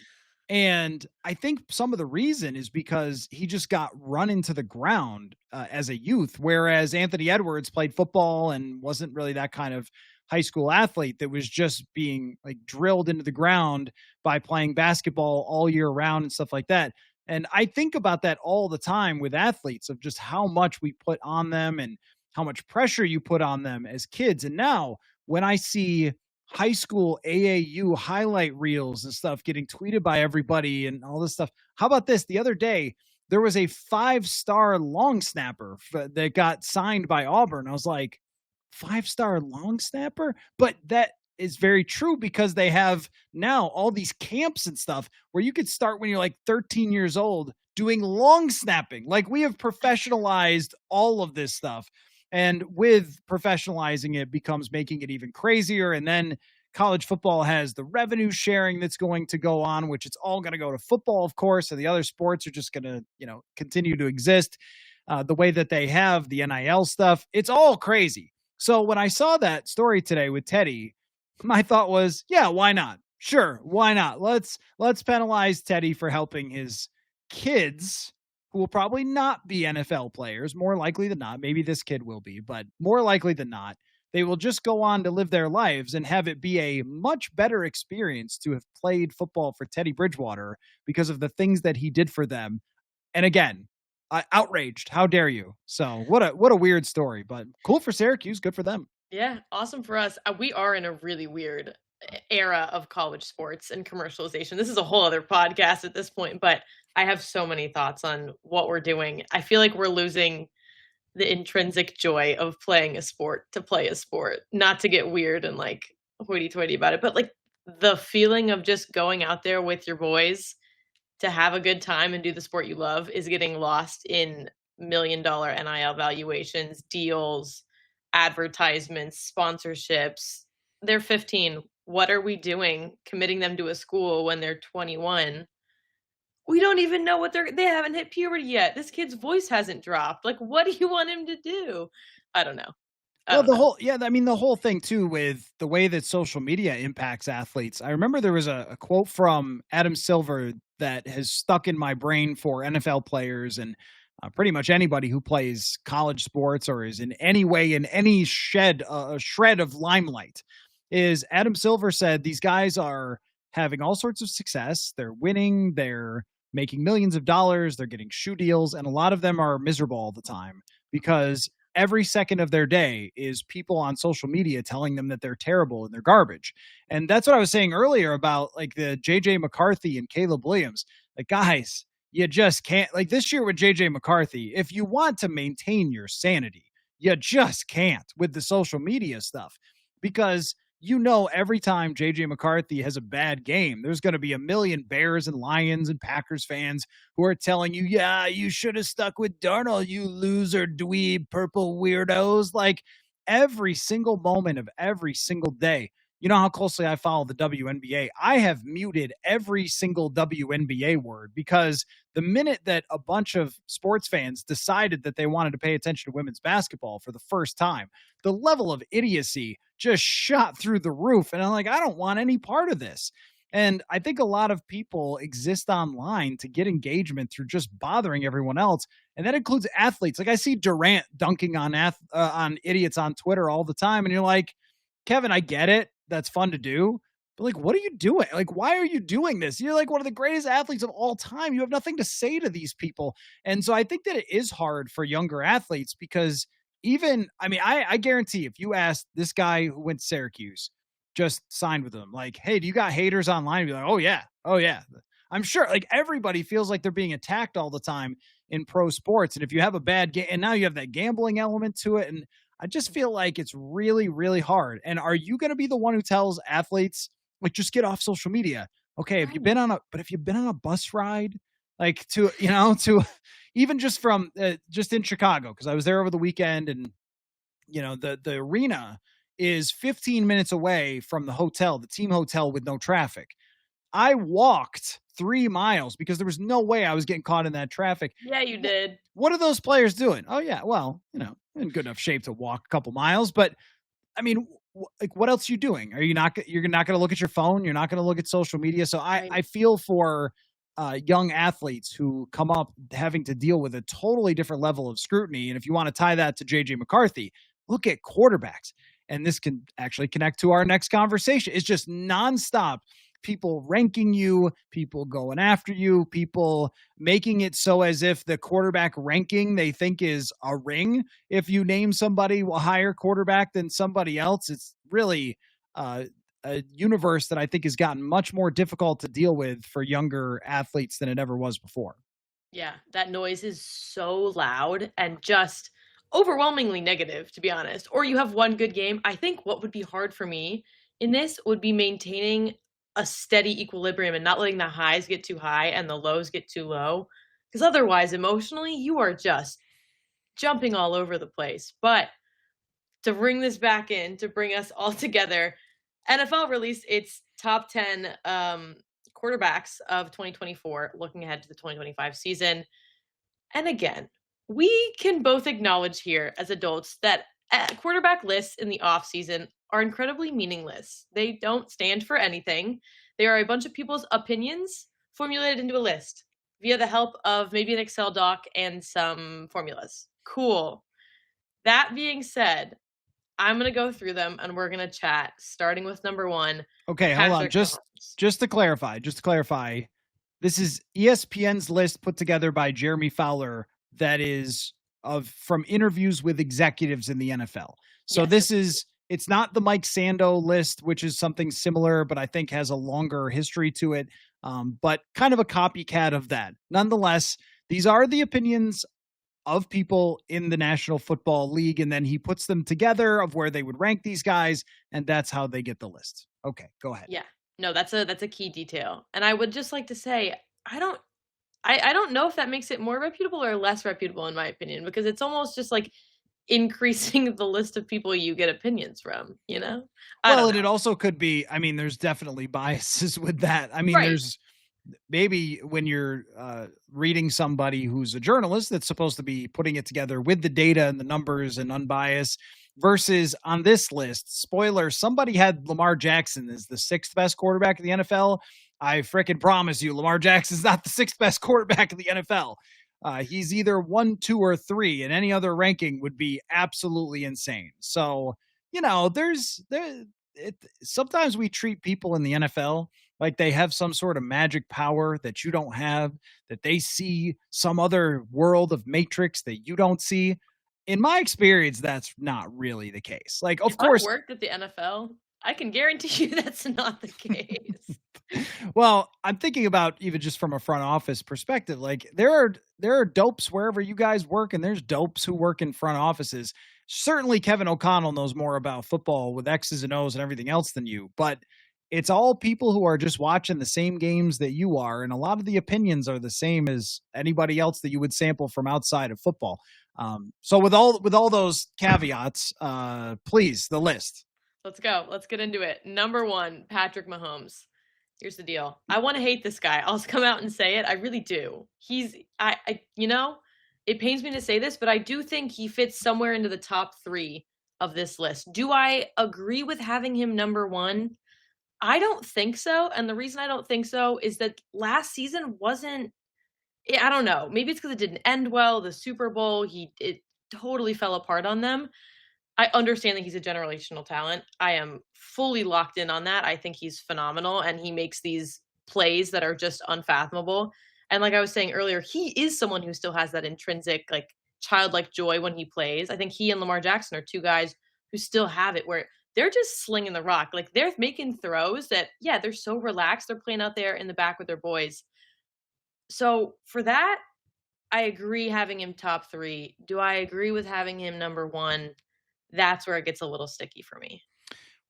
And I think some of the reason is because he just got run into the ground as a youth, whereas Anthony Edwards played football and wasn't really that kind of high school athlete that was just being like drilled into the ground by playing basketball all year round and stuff like that. And I think about that all the time with athletes of just how much we put on them and how much pressure you put on them as kids. And now when I see high school AAU highlight reels and stuff getting tweeted by everybody and all this stuff. How about this? The other day, there was a 5-star long snapper that got signed by Auburn. I was like, 5-star long snapper? But that is very true because they have now all these camps and stuff where you could start when you're like 13 years old doing long snapping. Like we have professionalized all of this stuff. And with professionalizing it becomes making it even crazier. And then college football has the revenue sharing that's going to go on, which it's all going to go to football, of course. And the other sports are just going to, continue to exist the way that they have the NIL stuff. It's all crazy. So when I saw that story today with Teddy, my thought was, yeah, why not? Sure, why not? Let's penalize Teddy for helping his kids who will probably not be NFL players, more likely than not. Maybe this kid will be, but more likely than not, they will just go on to live their lives and have it be a much better experience to have played football for Teddy Bridgewater because of the things that he did for them. And again, outraged. How dare you? So what a weird story, but cool for Syracuse. Good for them. Yeah, awesome for us. We are in a really weird era of college sports and commercialization. This is a whole other podcast at this point, but I have so many thoughts on what we're doing. I feel like we're losing the intrinsic joy of playing a sport to play a sport, not to get weird and like hoity-toity about it, but like the feeling of just going out there with your boys to have a good time and do the sport you love is getting lost in $1 million NIL valuations, deals, advertisements, sponsorships. They're 15. What are we doing committing them to a school when they're 21? We don't even know what they haven't hit puberty yet. This kid's voice hasn't dropped. Like, what do you want him to do? I don't know. The whole thing too with the way that social media impacts athletes. I remember there was a quote from Adam Silver that has stuck in my brain for NFL players and pretty much anybody who plays college sports or is in any way in any shred of limelight. Is Adam Silver said these guys are having all sorts of success. They're winning. They're making millions of dollars. They're getting shoe deals. And a lot of them are miserable all the time because every second of their day is people on social media telling them that they're terrible and they're garbage. And that's what I was saying earlier about like the JJ McCarthy and Caleb Williams. Like, guys, you just can't. Like this year with JJ McCarthy, if you want to maintain your sanity, you just can't with the social media stuff because every time JJ McCarthy has a bad game, there's going to be a million Bears and Lions and Packers fans who are telling you, yeah, you should have stuck with Darnold, you loser, dweeb, purple weirdos. Like every single moment of every single day. You know how closely I follow the WNBA. I have muted every single WNBA word because the minute that a bunch of sports fans decided that they wanted to pay attention to women's basketball for the first time, the level of idiocy just shot through the roof. And I'm like, I don't want any part of this. And I think a lot of people exist online to get engagement through just bothering everyone else. And that includes athletes. Like I see Durant dunking on idiots on Twitter all the time. And you're like, Kevin, I get it. That's fun to do. But like, what are you doing? Like, why are you doing this? You're like one of the greatest athletes of all time. You have nothing to say to these people. And so I think that it is hard for younger athletes because I guarantee if you asked this guy who went to Syracuse, just signed with them, like, hey, do you got haters online? You'd be like, oh yeah. Oh yeah. I'm sure like everybody feels like they're being attacked all the time in pro sports. And if you have a bad game and now you have that gambling element to it. And I just feel like it's really, really hard. And are you going to be the one who tells athletes, like, just get off social media? Okay. If you've been on a bus ride, like to even just from just in Chicago, because I was there over the weekend and, the arena is 15 minutes away from the hotel, the team hotel with no traffic. I walked 3 miles because there was no way I was getting caught in that traffic. Yeah, you did. What are those players doing? Oh yeah, well, in good enough shape to walk a couple miles, but I mean, like, what else are you doing? Are you not? You're not going to look at your phone. You're not going to look at social media. So I feel for young athletes who come up having to deal with a totally different level of scrutiny. And if you want to tie that to JJ McCarthy, look at quarterbacks. And this can actually connect to our next conversation. It's just nonstop. People ranking you, people going after you, people making it so as if the quarterback ranking they think is a ring. If you name somebody a higher quarterback than somebody else, it's really a universe that I think has gotten much more difficult to deal with for younger athletes than it ever was before. Yeah, that noise is so loud and just overwhelmingly negative, to be honest. Or you have one good game. I think what would be hard for me in this would be maintaining a steady equilibrium and not letting the highs get too high and the lows get too low. Because otherwise, emotionally, you are just jumping all over the place. But to bring this back in, to bring us all together, NFL released its top 10 quarterbacks of 2024, looking ahead to the 2025 season. And again, we can both acknowledge here as adults that quarterback lists in the offseason are incredibly meaningless. They don't stand for anything. They are a bunch of people's opinions formulated into a list via the help of maybe an Excel doc and some formulas. Cool. That being said, I'm going to go through them and we're going to chat, starting with number 1. Okay, hold on. Just to clarify, this is ESPN's list put together by Jeremy Fowler that is from interviews with executives in the NFL. So yes, it's not the Mike Sando list, which is something similar, but I think has a longer history to it, but kind of a copycat of that. Nonetheless, these are the opinions of people in the National Football League, and then he puts them together of where they would rank these guys, and that's how they get the list. Okay, go ahead. Yeah, no, that's a key detail. And I would just like to say, I don't know if that makes it more reputable or less reputable in my opinion, because it's almost just like increasing the list of people you get opinions from, Well, and it also could be, I mean, there's definitely biases with that. I mean, there's maybe when you're reading somebody who's a journalist that's supposed to be putting it together with the data and the numbers and unbiased versus on this list, spoiler, somebody had Lamar Jackson as the 6th best quarterback in the NFL. I frickin' promise you, Lamar Jackson's not the 6th best quarterback in the NFL. He's either 1, 2, or 3, and any other ranking would be absolutely insane. So, sometimes we treat people in the NFL like they have some sort of magic power that you don't have, that they see some other world of matrix that you don't see. In my experience, that's not really the case. Like, of course, I worked at the NFL. I can guarantee you that's not the case. Well, I'm thinking about even just from a front office perspective, like there are dopes wherever you guys work, and there's dopes who work in front offices. Certainly Kevin O'Connell knows more about football with X's and O's and everything else than you, but it's all people who are just watching the same games that you are. And a lot of the opinions are the same as anybody else that you would sample from outside of football. So with all those caveats, please, the list. Let's go. Let's get into it. Number 1, Patrick Mahomes. Here's the deal. I want to hate this guy. I'll just come out and say it. I really do. It pains me to say this, but I do think he fits somewhere into the top 3 of this list. Do I agree with having him number 1? I don't think so. And the reason I don't think so is that last season I don't know. Maybe it's because it didn't end well. The Super Bowl, it totally fell apart on them. I understand that he's a generational talent. I am fully locked in on that. I think he's phenomenal, and he makes these plays that are just unfathomable. And like I was saying earlier, he is someone who still has that intrinsic, like, childlike joy when he plays. I think he and Lamar Jackson are 2 guys who still have it, where they're just slinging the rock. Like, they're making throws that, they're so relaxed. They're playing out there in the back with their boys. So for that, I agree having him top 3. Do I agree with having him number 1? That's where it gets a little sticky for me.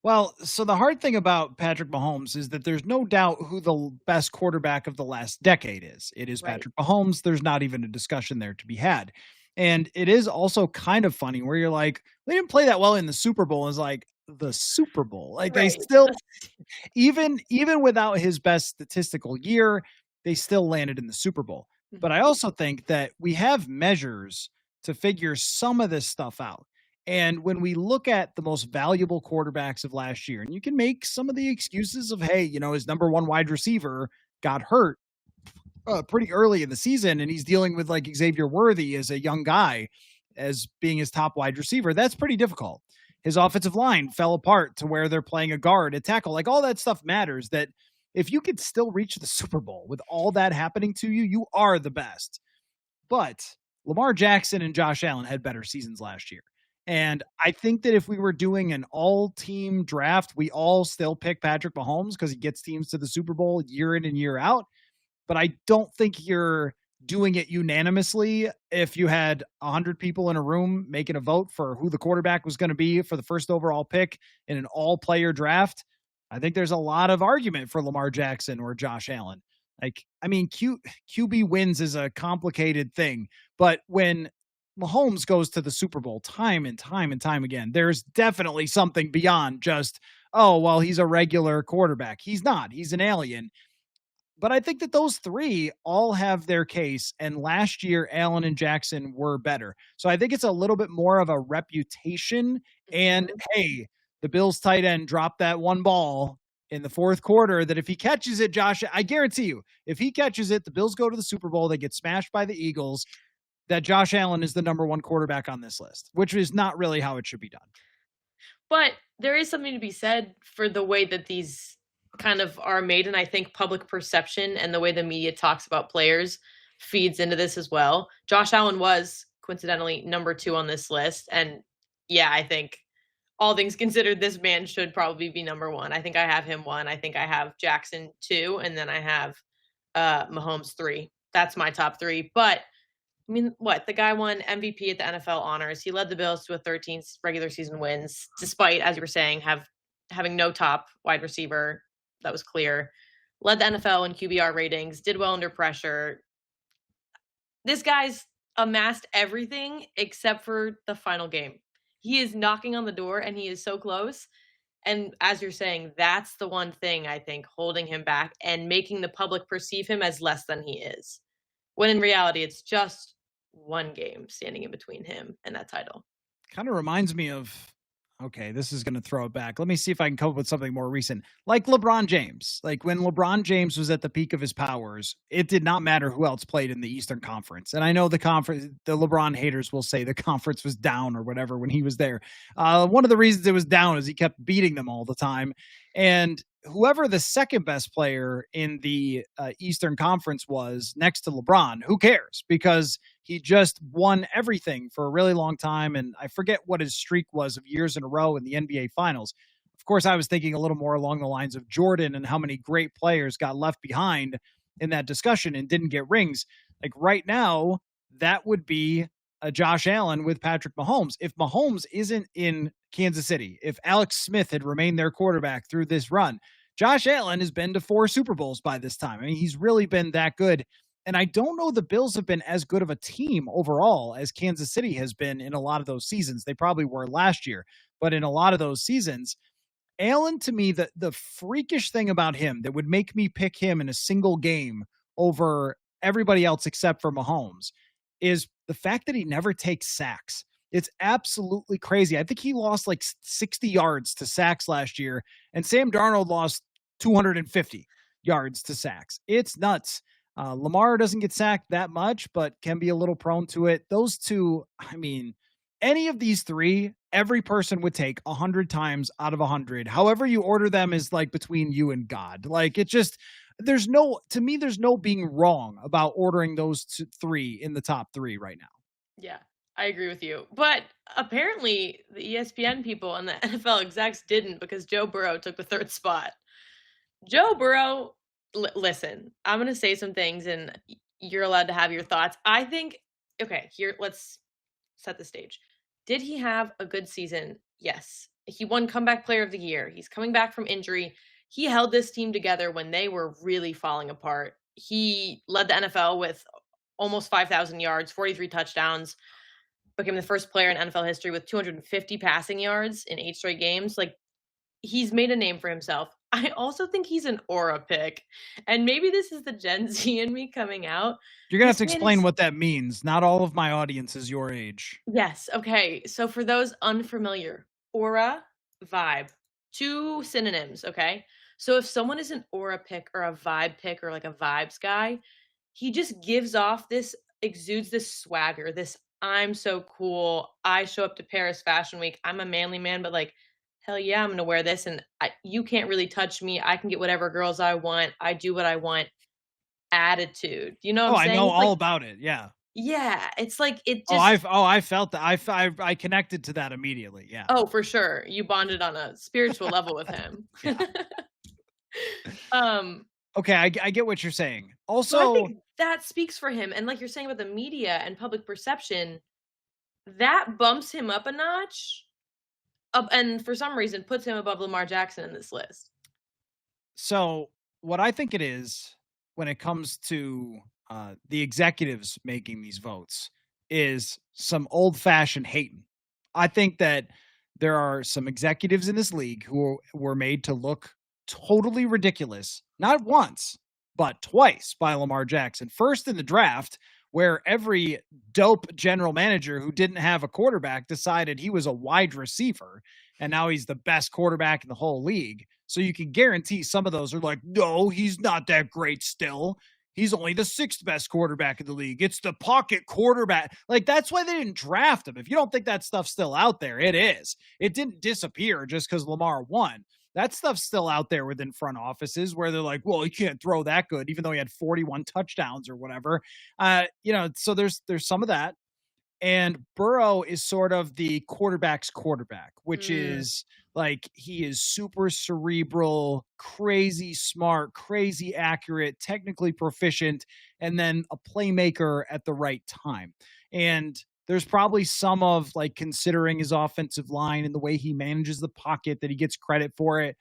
Well, so the hard thing about Patrick Mahomes is that there's no doubt who the best quarterback of the last decade is. It is Patrick Mahomes. There's not even a discussion there to be had. And it is also kind of funny where you're like, they didn't play that well in the Super Bowl. It's like the Super Bowl. Like they still, even without his best statistical year, they still landed in the Super Bowl. But I Mhm. also think that we have measures to figure some of this stuff out. And when we look at the most valuable quarterbacks of last year, and you can make some of the excuses of, hey, his number one wide receiver got hurt pretty early in the season, and he's dealing with like Xavier Worthy as a young guy as being his top wide receiver. That's pretty difficult. His offensive line fell apart to where they're playing a guard, a tackle, like all that stuff matters. That if you could still reach the Super Bowl with all that happening to you, you are the best. But Lamar Jackson and Josh Allen had better seasons last year. And I think that if we were doing an all-team draft, we all still pick Patrick Mahomes because he gets teams to the Super Bowl year in and year out. But I don't think you're doing it unanimously if you had 100 people in a room making a vote for who the quarterback was going to be for the first overall pick in an all-player draft. I think there's a lot of argument for Lamar Jackson or Josh Allen. QB wins is a complicated thing, but when Mahomes goes to the Super Bowl time and time and time again, there's definitely something beyond just, oh, well, he's a regular quarterback. He's not. He's an alien. But I think that those three all have their case. And last year, Allen and Jackson were better. So I think it's a little bit more of a reputation. And hey, the Bills tight end dropped that one ball in the fourth quarter that if he catches it, Josh, I guarantee you, if he catches it, the Bills go to the Super Bowl, they get smashed by the Eagles, that Josh Allen is the number one quarterback on this list, which is not really how it should be done. But there is something to be said for the way that these kind of are made, and I think public perception and the way the media talks about players feeds into this as well. Josh Allen was coincidentally number 2 on this list, and yeah, I think all things considered, this man should probably be number 1. I think I have him 1. I think I have Jackson 2, and then I have Mahomes 3. That's my top 3. But I mean, the guy won MVP at the NFL honors. He led the Bills to a 13 regular season wins, despite, as you were saying, having no top wide receiver. That was clear. Led the NFL in QBR ratings, did well under pressure. This guy's amassed everything except for the final game. He is knocking on the door, and he is so close. And as you're saying, that's the one thing I think holding him back and making the public perceive him as less than he is. When in reality, it's just one game standing in between him and that title. Kind of reminds me of, okay, this is going to throw it back. Let me see if I can come up with something more recent. Like LeBron James. Like when LeBron James was at the peak of his powers, it did not matter who else played in the Eastern Conference. And I know the LeBron haters will say the conference was down or whatever when he was there. One of the reasons it was down is he kept beating them all the time. And whoever the second best player in the Eastern Conference was next to LeBron, who cares? Because he just won everything for a really long time. And I forget what his streak was of years in a row in the NBA Finals. Of course, I was thinking a little more along the lines of Jordan and how many great players got left behind in that discussion and didn't get rings. Like right now, that would be a Josh Allen with Patrick Mahomes. If Mahomes isn't in Kansas City, if Alex Smith had remained their quarterback through this run, Josh Allen has been to 4 Super Bowls by this time. I mean, he's really been that good. And I don't know the Bills have been as good of a team overall as Kansas City has been in a lot of those seasons. They probably were last year, but in a lot of those seasons, Allen, to me, the freakish thing about him that would make me pick him in a single game over everybody else except for Mahomes is the fact that he never takes sacks. It's absolutely crazy. I think he lost like 60 yards to sacks last year, and Sam Darnold lost 250 yards to sacks. It's nuts. Lamar doesn't get sacked that much, but can be a little prone to it. Those two, I mean, any of these three, every person would take 100 times out of 100. However you order them is like between you and God. Like it just, there's no being wrong about ordering those three in the top 3 right now. Yeah, I agree with you. But apparently the ESPN people and the NFL execs didn't, because Joe Burrow took the 3rd spot. Joe Burrow, listen, I'm going to say some things and you're allowed to have your thoughts. I think, okay, here, let's set the stage. Did he have a good season? Yes. He won Comeback Player of the Year. He's coming back from injury. He held this team together when they were really falling apart. He led the NFL with almost 5,000 yards, 43 touchdowns, became the first player in NFL history with 250 passing yards in 8 straight games. Like, he's made a name for himself. I also think he's an aura pick, and maybe this is the Gen Z in me coming out. You're gonna have This to man explain is what that means. Not all of my audience is your age. yes, okay, so for those unfamiliar, aura, vibe, 2 synonyms, okay? So if someone is an aura pick or a vibe pick or like a vibes guy, he just gives off this exudes this swagger, this I'm so cool. I show up to Paris Fashion Week. I'm a manly man, but like, hell yeah, I'm gonna wear this, and you can't really touch me. I can get whatever girls I want. I do what I want. Attitude. You know what Oh, I'm I saying? know It's all like, about it. Yeah. yeah, it's like it just. I felt that. I connected to that immediately. Yeah. Oh, for sure. You bonded on a spiritual level with him. Yeah. um, Okay, I get what you're saying. so I Also, think that speaks for him. And like you're saying about the media and public perception, that bumps him up a notch up and for some reason puts him above Lamar Jackson in this list. so what I think it is when it comes to the executives making these votes is some old fashioned hating. I think that there are some executives in this league who were made to look totally ridiculous, not once, but twice by Lamar Jackson. First in the draft, where every dope general manager who didn't have a quarterback decided he was a wide receiver, and now he's the best quarterback in the whole league. So you can guarantee some of those are like, no, he's not that great still. He's only the sixth best quarterback in the league. It's the pocket quarterback. Like, that's why they didn't draft him. If you don't think that stuff's still out there, it is. It didn't disappear just because Lamar won. That stuff's still out there within front offices where they're like, well, he can't throw that good, even though he had 41 touchdowns or whatever. So there's some of that. And Burrow is sort of the quarterback's quarterback, which Mm, is like he is super cerebral, crazy smart, crazy accurate, technically proficient, and then a playmaker at the right time. And there's probably some of like considering his offensive line and the way he manages the pocket that he gets credit for it.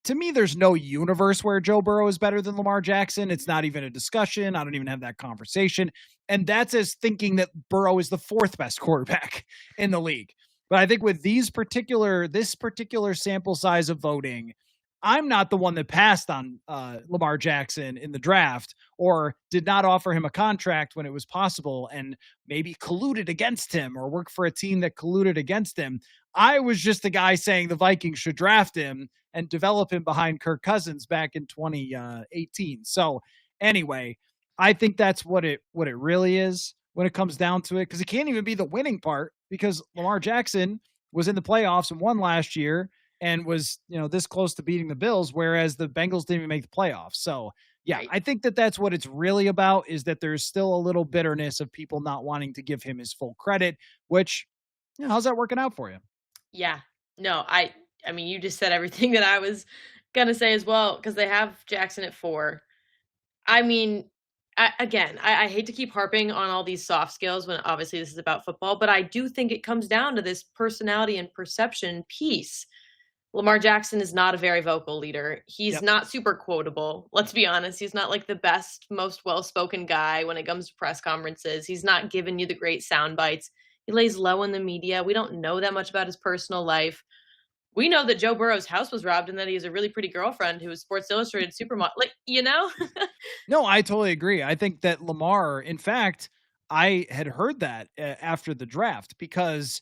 To me, there's no universe where Joe Burrow is better than Lamar Jackson. It's not even a discussion. I don't even have that conversation. And that's as thinking that Burrow is the fourth best quarterback in the league. But I think with this particular sample size of voting, I'm not the one that passed on Lamar Jackson in the draft or did not offer him a contract when it was possible and maybe colluded against him or worked for a team that colluded against him. I was just the guy saying the Vikings should draft him and develop him behind Kirk Cousins back in 2018. So anyway, I think that's what it really is when it comes down to it, because it can't even be the winning part because Lamar Jackson was in the playoffs and won last year and was, this close to beating the Bills, whereas the Bengals didn't even make the playoffs. So yeah, right. I think that that's what it's really about, is that there's still a little bitterness of people not wanting to give him his full credit, which, how's that working out for you? Yeah. No, I mean, you just said everything that I was gonna say as well because they have Jackson at 4. I mean, I hate to keep harping on all these soft skills when obviously this is about football, but I do think it comes down to this personality and perception piece. Lamar Jackson is not a very vocal leader. He's Yep. not super quotable. Let's be honest. He's not like the best, most well spoken guy when it comes to press conferences. He's not giving you the great sound bites. He lays low in the media. We don't know that much about his personal life. We know that Joe Burrow's house was robbed and that he has a really pretty girlfriend who was Sports Illustrated supermodel. Like, you know? No, I totally agree. I think that Lamar, in fact, I had heard that after the draft because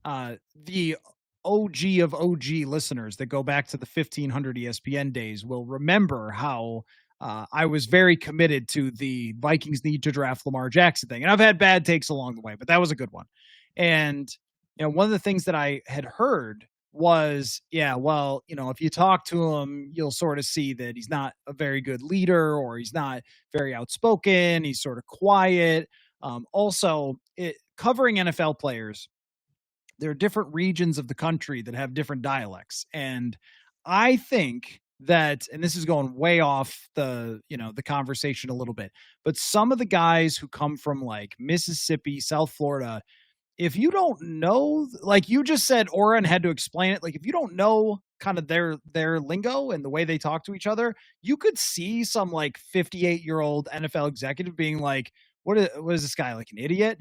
the OG of OG listeners that go back to the 1500 ESPN days will remember how I was very committed to the Vikings need to draft Lamar Jackson thing. And I've had bad takes along the way, but that was a good one. And, one of the things that I had heard was, yeah, well, if you talk to him, you'll sort of see that he's not a very good leader or he's not very outspoken. He's sort of quiet. Covering NFL players, there are different regions of the country that have different dialects. And I think that, and this is going way off the conversation a little bit, but some of the guys who come from like Mississippi, South Florida, if you don't know, like you just said, Oren had to explain it. Like if you don't know kind of their lingo and the way they talk to each other, you could see some like 58-year-old NFL executive being like, what is this guy, like an idiot?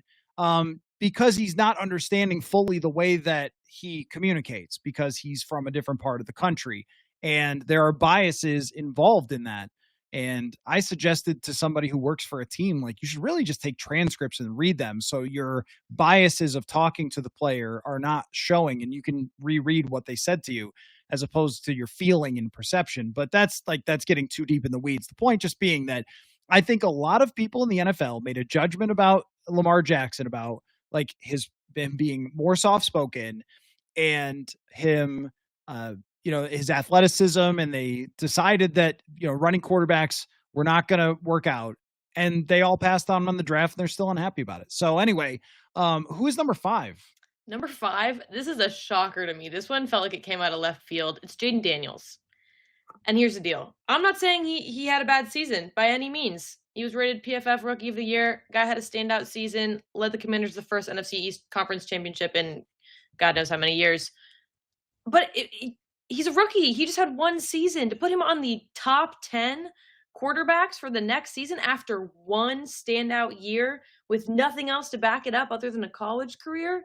Because he's not understanding fully the way that he communicates because he's from a different part of the country. And there are biases involved in that. And I suggested to somebody who works for a team, like, you should really just take transcripts and read them so your biases of talking to the player are not showing and you can reread what they said to you as opposed to your feeling and perception. But that's getting too deep in the weeds. The point just being that I think a lot of people in the NFL made a judgment about Lamar Jackson, about like him being more soft spoken and him, his athleticism, and they decided that, running quarterbacks were not going to work out, and they all passed on the draft, and they're still unhappy about it. So anyway, who is number 5? Number 5, this is a shocker to me. This one felt like it came out of left field. It's Jayden Daniels. And here's the deal. I'm not saying he had a bad season by any means. He was rated PFF Rookie of the Year. Guy had a standout season, led the Commanders to the first NFC East Conference Championship in God knows how many years. But he's a rookie. He just had one season. To put him on the top 10 quarterbacks for the next season after one standout year with nothing else to back it up other than a college career,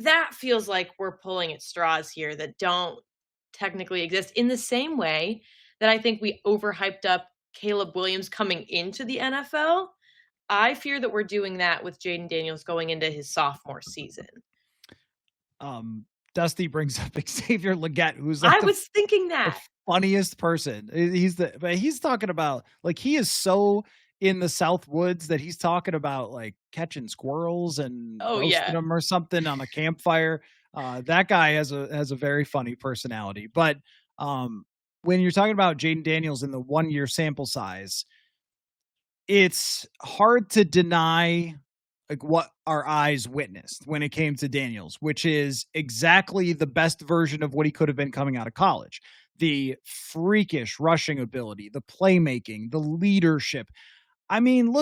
that feels like we're pulling at straws here that don't technically exist, in the same way that I think we overhyped up Caleb Williams coming into the NFL. I fear that we're doing that with Jayden Daniels going into his sophomore season. Dusty brings up Xavier Legette, who's I was thinking that the funniest person. He's talking about, like, he is so in the South Woods that he's talking about like catching squirrels and roasting them or something on a campfire. That guy has a very funny personality. But when you're talking about Jayden Daniels in the 1-year sample size, it's hard to deny like what our eyes witnessed when it came to Daniels, which is exactly the best version of what he could have been coming out of college. The freakish rushing ability, the playmaking, the leadership. I mean,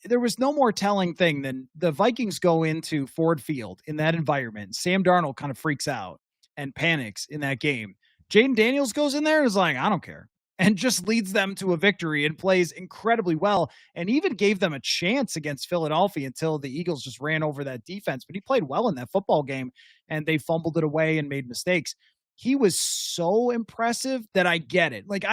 there was no more telling thing than the Vikings go into Ford Field in that environment. Sam Darnold kind of freaks out and panics in that game. Jayden Daniels goes in there and is like, I don't care, and just leads them to a victory and plays incredibly well, and even gave them a chance against Philadelphia until the Eagles just ran over that defense. But he played well in that football game, and they fumbled it away and made mistakes. He was so impressive that I get it. Like,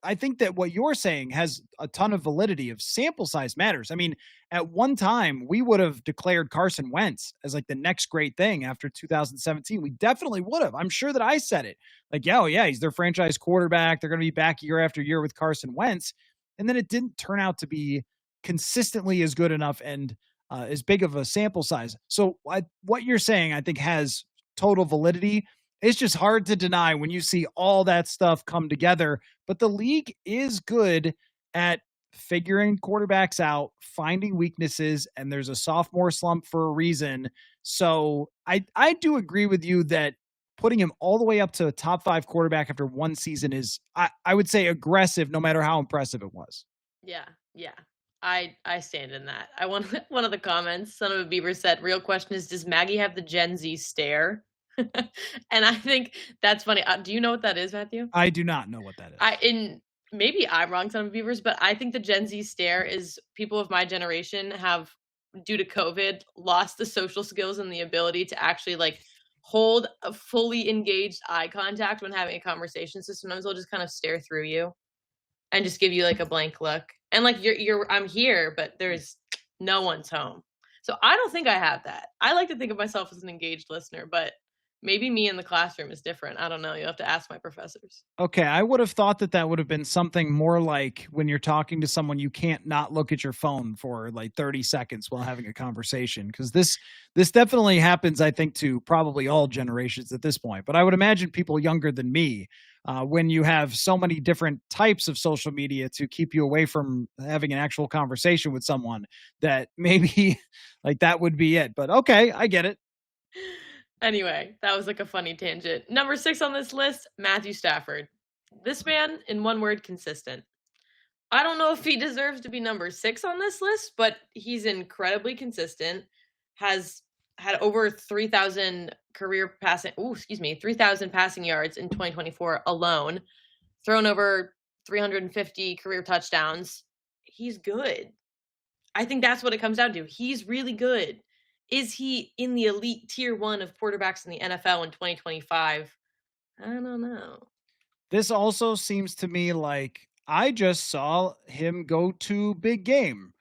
I think that what you're saying has a ton of validity. Of sample size matters. I mean, at one time we would have declared Carson Wentz as like the next great thing after 2017. We definitely would have. I'm sure that I said it like, yeah, he's their franchise quarterback. They're going to be back year after year with Carson Wentz. And then it didn't turn out to be consistently as good enough and as big of a sample size. So what you're saying, I think, has total validity. It's just hard to deny when you see all that stuff come together. But the league is good at figuring quarterbacks out, finding weaknesses, and there's a sophomore slump for a reason. So I do agree with you that putting him all the way up to a top 5 quarterback after one season is, I would say, aggressive, no matter how impressive it was. Yeah. I stand in that. I want one of the comments. Son of a Beaver said, real question is, does Maggie have the Gen Z stare? And I think that's funny. Do you know what that is, Matthew? I do not know what that is. Maybe I'm wrong, Son of Beavers, but I think the Gen Z stare is people of my generation have, due to COVID, lost the social skills and the ability to actually like hold a fully engaged eye contact when having a conversation. So sometimes they'll just kind of stare through you and just give you like a blank look. And like I'm here, but there's no one's home. So I don't think I have that. I like to think of myself as an engaged listener, but maybe me in the classroom is different. I don't know. You'll have to ask my professors. Okay. I would have thought that would have been something more like when you're talking to someone, you can't not look at your phone for like 30 seconds while having a conversation. Cause this definitely happens, I think, to probably all generations at this point. But I would imagine people younger than me, when you have so many different types of social media to keep you away from having an actual conversation with someone, that maybe like that would be it. But okay, I get it. Anyway, that was like a funny tangent. Number 6 on this list, Matthew Stafford. This man, in one word, consistent. I don't know if he deserves to be number 6 on this list, but he's incredibly consistent. Has had over 3,000 3,000 passing yards in 2024 alone. Thrown over 350 career touchdowns. He's good. I think that's what it comes down to. He's really good. Is he in the elite tier 1 of quarterbacks in the NFL in 2025? I don't know. This also seems to me like I just saw him go to big game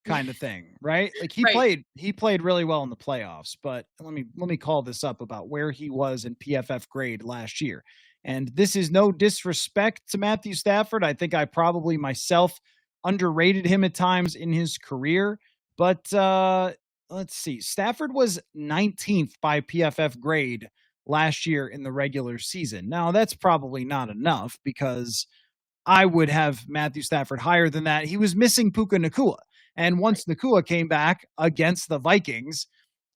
kind of thing, right? Like Right. he played really well in the playoffs, but let me call this up about where he was in PFF grade last year. And this is no disrespect to Matthew Stafford. I think I probably myself underrated him at times in his career, but let's see. Stafford was 19th by PFF grade last year in the regular season. Now, that's probably not enough because I would have Matthew Stafford higher than that. He was missing Puka Nacua. And once Nacua came back against the Vikings,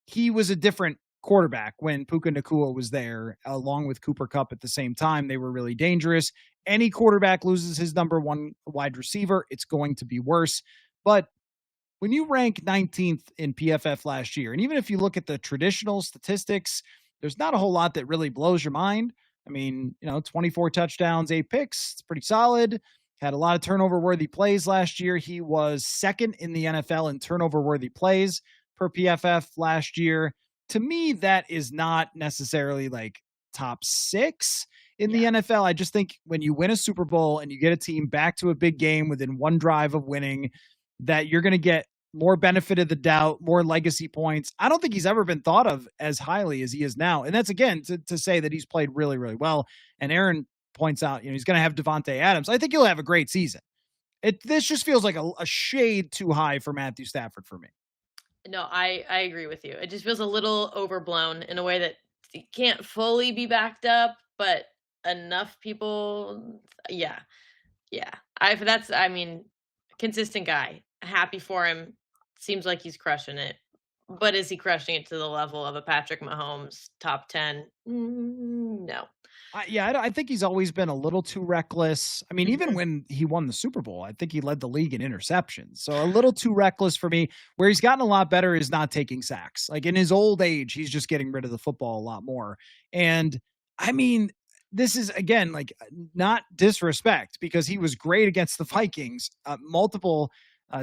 he was a different quarterback when Puka Nacua was there, along with Cooper Kupp at the same time. They were really dangerous. Any quarterback loses his number one wide receiver, it's going to be worse. But when you rank 19th in PFF last year, and even if you look at the traditional statistics, there's not a whole lot that really blows your mind. I mean, 24 touchdowns, 8 picks. It's pretty solid. Had a lot of turnover worthy plays last year. He was second in the NFL in turnover worthy plays per PFF last year. To me, that is not necessarily like top 6 in the NFL. I just think when you win a Super Bowl and you get a team back to a big game within one drive of winning, that you're going to get more benefit of the doubt, more legacy points. I don't think he's ever been thought of as highly as he is now. And that's, again, to say that he's played really, really well. And Aaron points out, he's going to have Devontae Adams. I think he'll have a great season. This just feels like a shade too high for Matthew Stafford for me. No, I agree with you. It just feels a little overblown in a way that can't fully be backed up, but enough people, yeah. I mean, consistent guy. Happy for him. Seems like he's crushing it. But is he crushing it to the level of a Patrick Mahomes top 10? No. I think he's always been a little too reckless. I mean, even Mhm. when he won the Super Bowl, I think he led the league in interceptions. So a little too reckless for me. Where he's gotten a lot better is not taking sacks. Like in his old age, he's just getting rid of the football a lot more. And I mean, this is, again, like not disrespect because he was great against the Vikings multiple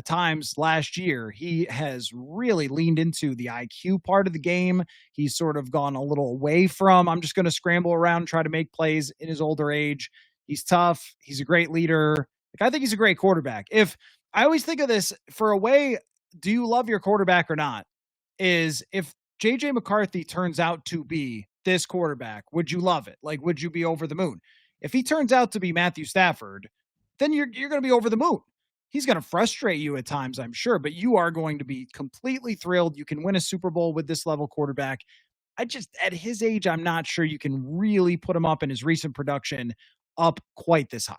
times last year. He has really leaned into the IQ part of the game. He's sort of gone a little away from, I'm just going to scramble around and try to make plays in his older age. He's tough. He's a great leader. Like, I think he's a great quarterback. If I always think of this for a way, do you love your quarterback or not? Is if JJ McCarthy turns out to be this quarterback, would you love it? Like, would you be over the moon? If he turns out to be Matthew Stafford, then you're going to be over the moon. He's going to frustrate you at times, I'm sure, but you are going to be completely thrilled. You can win a Super Bowl with this level quarterback. At his age, I'm not sure you can really put him up in his recent production up quite this high.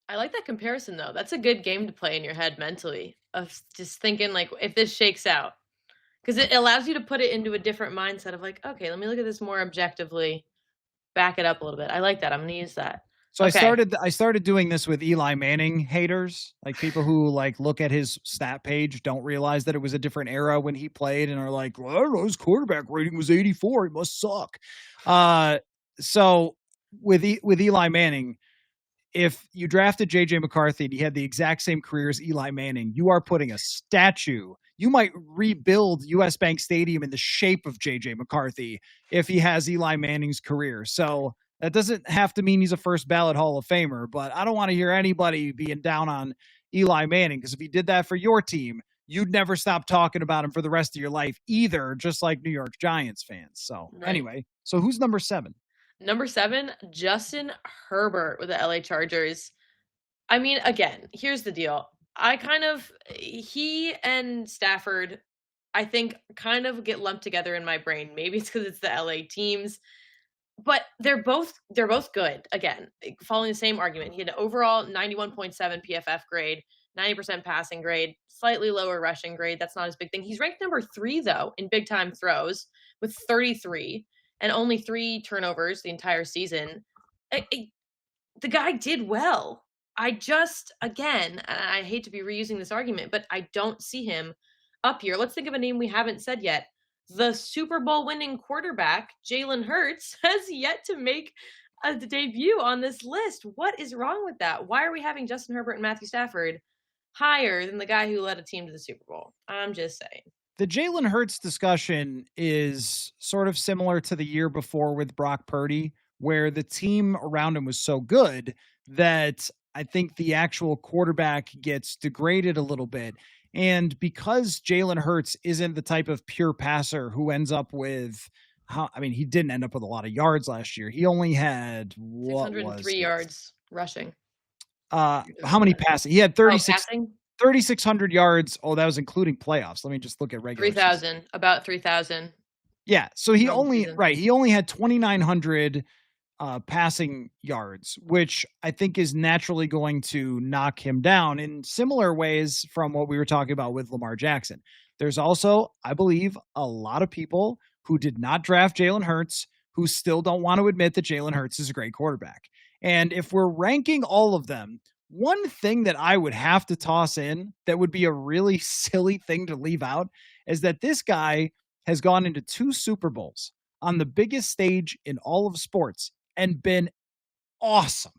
I like that comparison, though. That's a good game to play in your head mentally of just thinking, like, if this shakes out. Because it allows you to put it into a different mindset of, like, okay, let me look at this more objectively, back it up a little bit. I like that. I'm going to use that. So Okay. I started doing this with Eli Manning haters, like people who like look at his stat page, don't realize that it was a different era when he played, and are like, well, I don't know, his quarterback rating was 84. He must suck. So with Eli Manning, if you drafted JJ McCarthy and he had the exact same career as Eli Manning, you are putting a statue. You might rebuild US Bank Stadium in the shape of JJ McCarthy if he has Eli Manning's career. So that doesn't have to mean he's a first ballot Hall of Famer, but I don't want to hear anybody being down on Eli Manning, because if he did that for your team, you'd never stop talking about him for the rest of your life either, just like New York Giants fans. So Anyway, so who's number 7? Number 7, Justin Herbert with the LA Chargers. I mean, again, here's the deal. He and Stafford, I think, kind of get lumped together in my brain. Maybe it's because it's the LA teams, but they're both good. Again, following the same argument. He had an overall 91.7 PFF grade, 90% passing grade, slightly lower rushing grade. That's not his big thing. He's ranked number 3, though, in big time throws with 33 and only 3 turnovers the entire season. The guy did well. Again, I hate to be reusing this argument, but I don't see him up here. Let's think of a name we haven't said yet. The Super Bowl winning quarterback, Jalen Hurts, has yet to make a debut on this list. What is wrong with that? Why are we having Justin Herbert and Matthew Stafford higher than the guy who led a team to the Super Bowl? I'm just saying. The Jalen Hurts discussion is sort of similar to the year before with Brock Purdy, where the team around him was so good that I think the actual quarterback gets degraded a little bit. And because Jalen Hurts isn't the type of pure passer who ends up with, he didn't end up with a lot of yards last year. He only had, what was 603 it? yards rushing. How many passing? He had 3,600 yards. Oh, that was including playoffs. Let me just look at regular 3,000, about 3,000. Yeah. So he only had 2,900 passing yards, which I think is naturally going to knock him down in similar ways from what we were talking about with Lamar Jackson. There's also, I believe, a lot of people who did not draft Jalen Hurts who still don't want to admit that Jalen Hurts is a great quarterback. And if we're ranking all of them, one thing that I would have to toss in that would be a really silly thing to leave out is that this guy has gone into 2 Super Bowls on the biggest stage in all of sports and been awesome.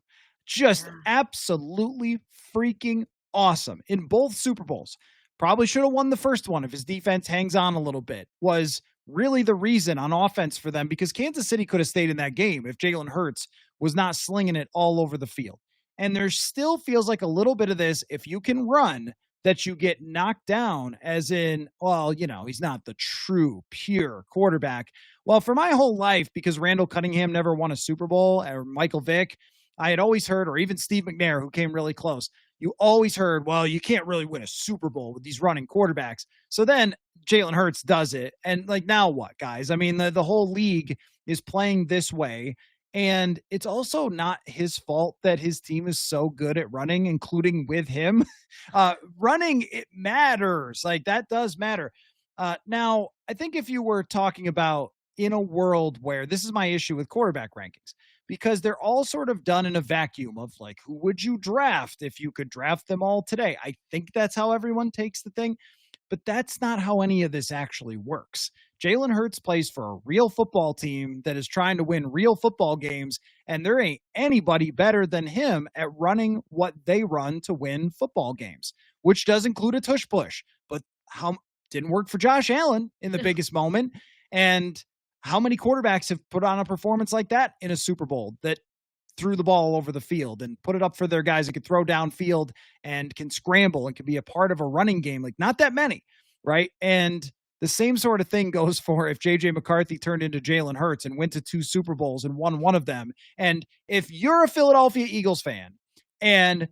Just absolutely freaking awesome in both Super Bowls. Probably should have won the first one if his defense hangs on a little bit. Was really the reason on offense for them, because Kansas City could have stayed in that game if Jalen Hurts was not slinging it all over the field. And there still feels like a little bit of this, if you can run, that you get knocked down, as in, well, he's not the true, pure quarterback. Well, for my whole life, because Randall Cunningham never won a Super Bowl, or Michael Vick, I had always heard, or even Steve McNair, who came really close, you always heard, well, you can't really win a Super Bowl with these running quarterbacks. So then Jalen Hurts does it. And now what, guys? I mean, the whole league is playing this way. And it's also not his fault that his team is so good at running, including with him. Running, it matters. That does matter. Now, I think if you were talking about in a world where, this is my issue with quarterback rankings, because they're all sort of done in a vacuum of who would you draft if you could draft them all today? I think that's how everyone takes the thing. But that's not how any of this actually works. Jalen Hurts plays for a real football team that is trying to win real football games, and there ain't anybody better than him at running what they run to win football games, which does include a tush push. But how didn't work for Josh Allen in the biggest moment. And how many quarterbacks have put on a performance like that in a Super Bowl that threw the ball over the field and put it up for their guys that could throw downfield and can scramble and can be a part of a running game? Not that many, right? And the same sort of thing goes for if JJ McCarthy turned into Jalen Hurts and went to 2 Super Bowls and won one of them. And if you're a Philadelphia Eagles fan and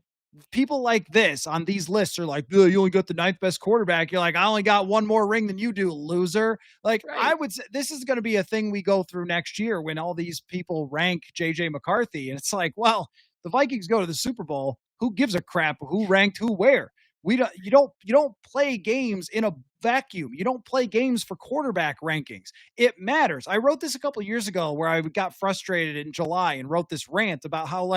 people like this on these lists are like, you only got the 9th best quarterback, you're like, I only got one more ring than you do, loser. Right. I would say this is going to be a thing we go through next year when all these people rank JJ McCarthy. And it's like, well, the Vikings go to the Super Bowl. Who gives a crap who ranked who where? You don't play games in a vacuum. You don't play games for quarterback rankings. It matters. I wrote this a couple of years ago where I got frustrated in July and wrote this rant about how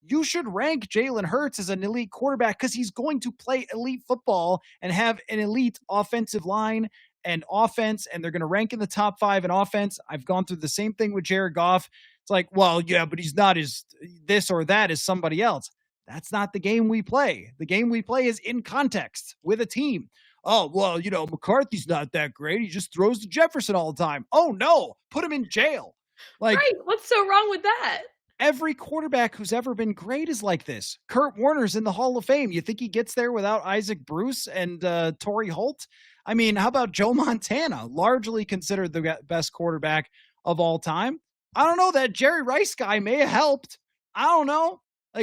you should rank Jalen Hurts as an elite quarterback because he's going to play elite football and have an elite offensive line and offense, and they're going to rank in the top 5 in offense. I've gone through the same thing with Jared Goff. It's like, well, yeah, but he's not as this or that as somebody else. That's not the game we play. The game we play is in context with a team. Oh, well, McCarthy's not that great. He just throws to Jefferson all the time. Oh, no, put him in jail. Right. What's so wrong with that? Every quarterback who's ever been great is like this. Kurt Warner's in the Hall of Fame. You think he gets there without Isaac Bruce and Torrey Holt? I mean, how about Joe Montana, largely considered the best quarterback of all time? I don't know. That Jerry Rice guy may have helped. I don't know.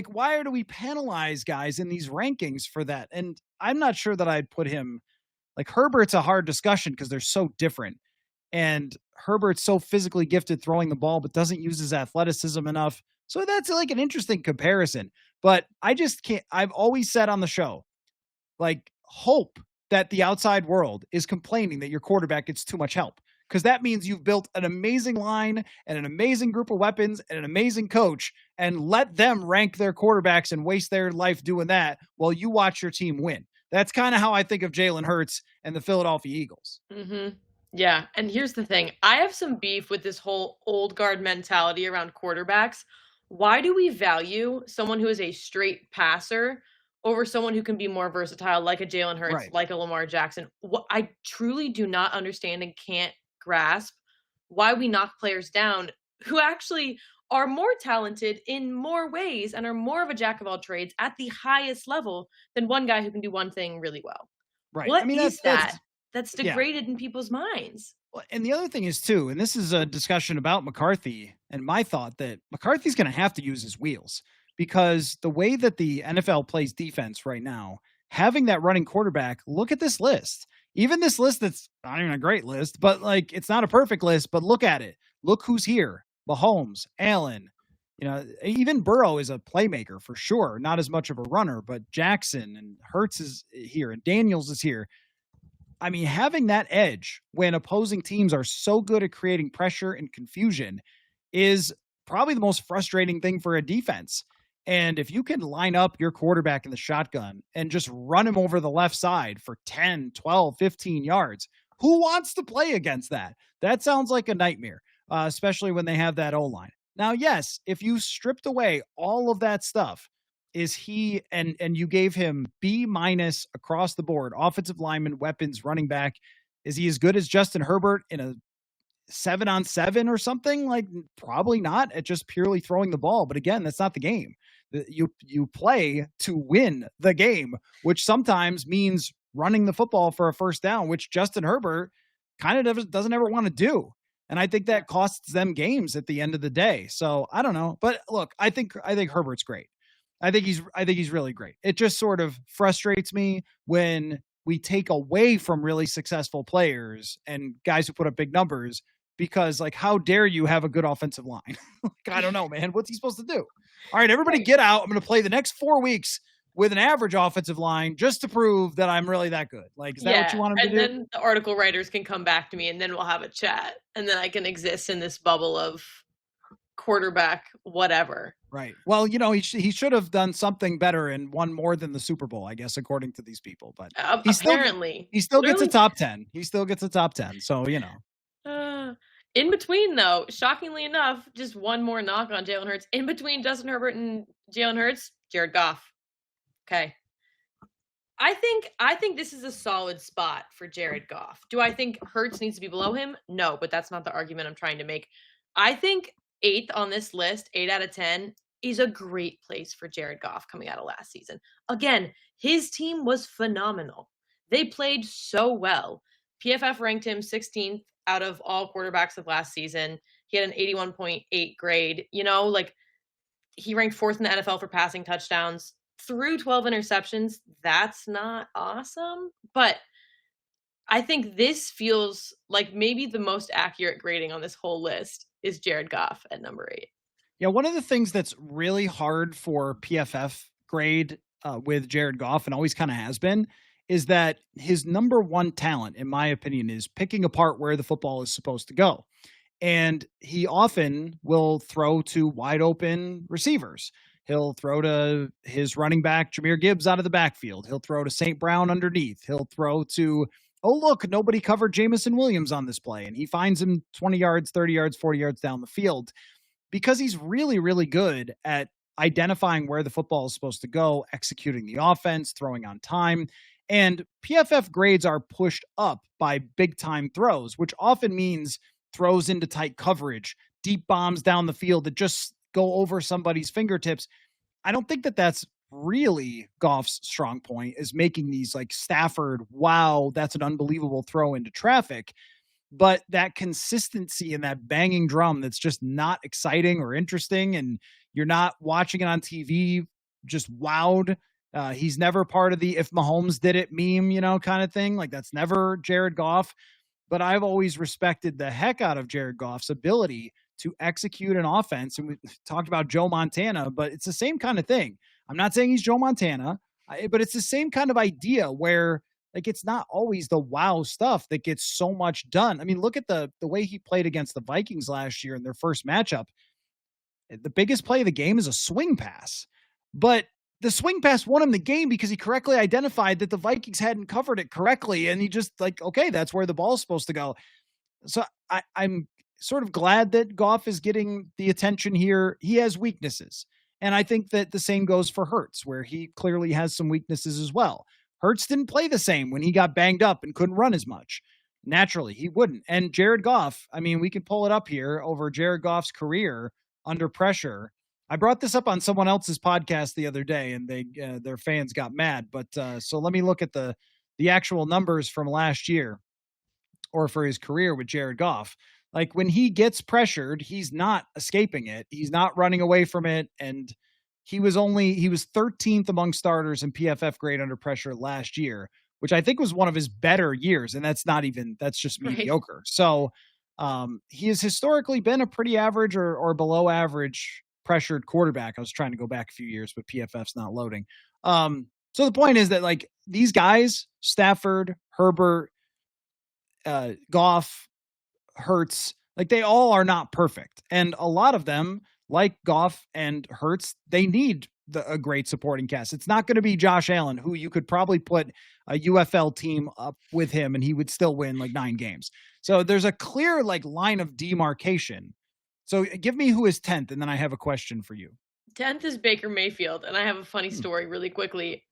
Why do we penalize guys in these rankings for that? And I'm not sure that I'd put him, Herbert's a hard discussion because they're so different. And Herbert's so physically gifted throwing the ball, but doesn't use his athleticism enough. So that's an interesting comparison. But I just can't. I've always said on the show, hope that the outside world is complaining that your quarterback gets too much help, because that means you've built an amazing line and an amazing group of weapons and an amazing coach, and let them rank their quarterbacks and waste their life doing that while you watch your team win. That's kind of how I think of Jalen Hurts and the Philadelphia Eagles. Mm-hmm. Yeah. And here's the thing. I have some beef with this whole old guard mentality around quarterbacks. Why do we value someone who is a straight passer over someone who can be more versatile, like a Jalen Hurts, right, like a Lamar Jackson? I truly do not understand and can't grasp why we knock players down who actually are more talented in more ways and are more of a jack of all trades at the highest level than one guy who can do one thing really well. Right. I What mean, is that that's yeah. degraded in people's minds? Well, and the other thing is too, and this is a discussion about McCarthy and my thought that McCarthy's going to have to use his wheels because the way that the NFL plays defense right now, having that running quarterback, look at this list. Even this list that's not even a great list, but like it's not a perfect list, but look at it. Look who's here. Mahomes, Allen, even Burrow is a playmaker for sure. Not as much of a runner, but Jackson and Hurts is here and Daniels is here. I mean, having that edge when opposing teams are so good at creating pressure and confusion is probably the most frustrating thing for a defense. And if you can line up your quarterback in the shotgun and just run him over the left side for 10, 12, 15 yards, who wants to play against that? That sounds like a nightmare, especially when they have that O-line. Now, yes, if you stripped away all of that stuff, is he and you gave him B- across the board, offensive lineman, weapons, running back, is he as good as Justin Herbert in a 7-on-7 or something? Like probably not at just purely throwing the ball. But again, that's not the game. You play to win the game, which sometimes means running the football for a first down, which Justin Herbert kind of doesn't ever want to do. And I think that costs them games at the end of the day. So I don't know. But look, I think Herbert's great. I think he's really great. It just sort of frustrates me when we take away from really successful players and guys who put up big numbers because, like, how dare you have a good offensive line? Like, I don't know, man. What's he supposed to do? All right, everybody get out. I'm going to play the next 4 weeks with an average offensive line just to prove that I'm really that good. Like, is that what you want him to do? And then the article writers can come back to me and then we'll have a chat. And then I can exist in this bubble of quarterback, whatever. Right. Well, he should have done something better and won more than the Super Bowl, I guess, according to these people. But he still gets a top 10. He still gets a top 10. So, in between, though, shockingly enough, just one more knock on Jalen Hurts. In between Justin Herbert and Jalen Hurts, Jared Goff. Okay. I think this is a solid spot for Jared Goff. Do I think Hurts needs to be below him? No, but that's not the argument I'm trying to make. I think 8th on this list, 8 out of 10, is a great place for Jared Goff coming out of last season. Again, his team was phenomenal. They played so well. PFF ranked him 16th out of all quarterbacks of last season. He had an 81.8 grade. He ranked 4th in the NFL for passing touchdowns. Threw 12 interceptions. That's not awesome. But I think this feels like maybe the most accurate grading on this whole list is Jared Goff at number 8. Yeah, one of the things that's really hard for PFF grade with Jared Goff, and always kind of has been, is that his number one talent, in my opinion, is picking apart where the football is supposed to go. And he often will throw to wide open receivers. He'll throw to his running back, Jahmyr Gibbs, out of the backfield. He'll throw to St. Brown underneath. He'll throw to, oh, look, nobody covered Jamison Williams on this play. And he finds him 20 yards, 30 yards, 40 yards down the field because he's really, really good at identifying where the football is supposed to go, executing the offense, throwing on time. And PFF grades are pushed up by big time throws, which often means throws into tight coverage, deep bombs down the field that just go over somebody's fingertips. I don't think that that's really Goff's strong point, is making these like Stafford, wow, that's an unbelievable throw into traffic. But that consistency and that banging drum that's just not exciting or interesting, and you're not watching it on TV just wowed. He's never part of the if Mahomes did it meme, kind of thing. Like that's never Jared Goff. But I've always respected the heck out of Jared Goff's ability to execute an offense. And we talked about Joe Montana, but it's the same kind of thing. I'm not saying he's Joe Montana, but it's the same kind of idea where like it's not always the wow stuff that gets so much done. I mean, look at the way he played against the Vikings last year in their first matchup. The biggest play of the game is a swing pass, but the swing pass won him the game because he correctly identified that the Vikings hadn't covered it correctly. And he just like, okay, that's where the ball's supposed to go. So I'm sort of glad that Goff is getting the attention here. He has weaknesses. And I think that the same goes for Hurts, where he clearly has some weaknesses as well. Hurts didn't play the same when he got banged up and couldn't run as much. Naturally, he wouldn't. And Jared Goff, I mean, we could pull it up here over Jared Goff's career. under pressure. I brought this up on someone else's podcast the other day, and their fans got mad. But so let me look at the actual numbers from last year, or for his career with Jared Goff. Like when he gets pressured, he's not escaping it. He's not running away from it. And he was 13th among starters in PFF grade under pressure last year, which I think was one of his better years. And that's just mediocre. So he has historically been a pretty average or below average pressured quarterback. I was trying to go back a few years, but PFF's not loading. So the point is that like these guys, Stafford, Herbert, Goff, Hurts, like they all are not perfect. And a lot of them, like Goff and Hurts, they need a great supporting cast. It's not going to be Josh Allen, who you could probably put a UFL team up with him and he would still win like 9 games. So there's a clear like line of demarcation. So give me who is 10th, and then I have a question for you. 10th is Baker Mayfield, and I have a funny story really quickly.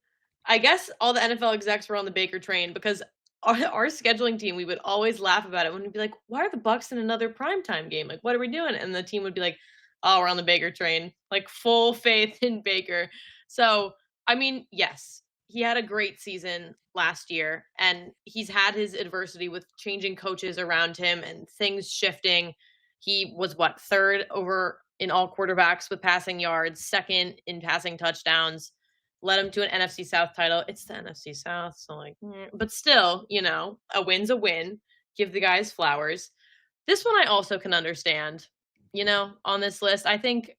I guess all the NFL execs were on the Baker train because our scheduling team, we would always laugh about it when we'd be like, why are the Bucs in another primetime game? Like, what are we doing? And the team would be like, oh, we're on the Baker train, like full faith in Baker. So, I mean, yes, he had a great season last year, and he's had his adversity with changing coaches around him and things shifting. He was third over in all quarterbacks with passing yards, second in passing touchdowns, led him to an NFC South title. It's the NFC South, so like, but still, a win's a win. Give the guys flowers. This one I also can understand, on this list. I think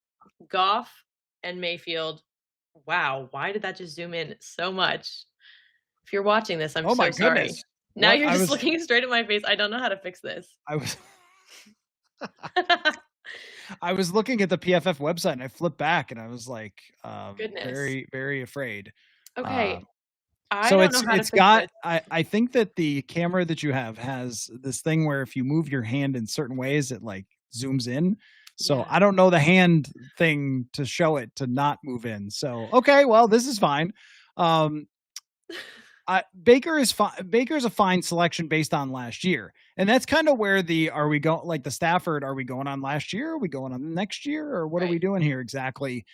Goff and Mayfield. Wow, why did that just zoom in so much? If you're watching this, I'm so sorry. Goodness. Now you're just looking straight at my face. I don't know how to fix this. I was looking at the PFF website and I flipped back and I was like, Goodness. very, very afraid. Okay. I think that the camera that you have has this thing where if you move your hand in certain ways, it like zooms in. So yeah. I don't know the hand thing to show it to not move in. So, okay, well, this is fine. Baker is Baker's a fine selection based on last year. And that's kind of where the Stafford, are we going on last year? Are we going on next year? Or what are we doing here exactly?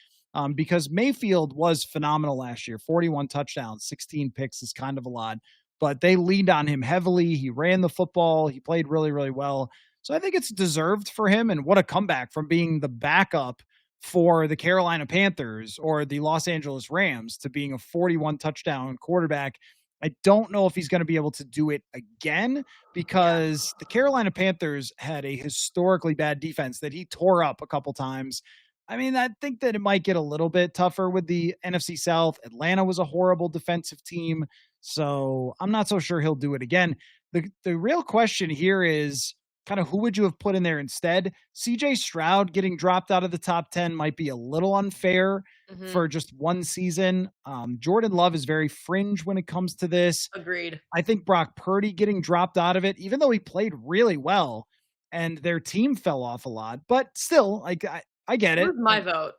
Because Mayfield was phenomenal last year, 41 touchdowns, 16 picks is kind of a lot, but they leaned on him heavily. He ran the football. He played really, really well. So I think it's deserved for him. And what a comeback from being the backup for the Carolina Panthers or the Los Angeles Rams to being a 41 touchdown quarterback. I don't know if he's going to be able to do it again because the Carolina Panthers had a historically bad defense that he tore up a couple times. I mean, I think that it might get a little bit tougher with the NFC South. Atlanta was a horrible defensive team, so I'm not so sure he'll do it again. The real question here is kind of who would you have put in there instead? CJ Stroud getting dropped out of the top 10 might be a little unfair for just one season. Jordan Love is very fringe when it comes to this. Agreed. I think Brock Purdy getting dropped out of it, even though he played really well and their team fell off a lot, but still, like I get it. My vote.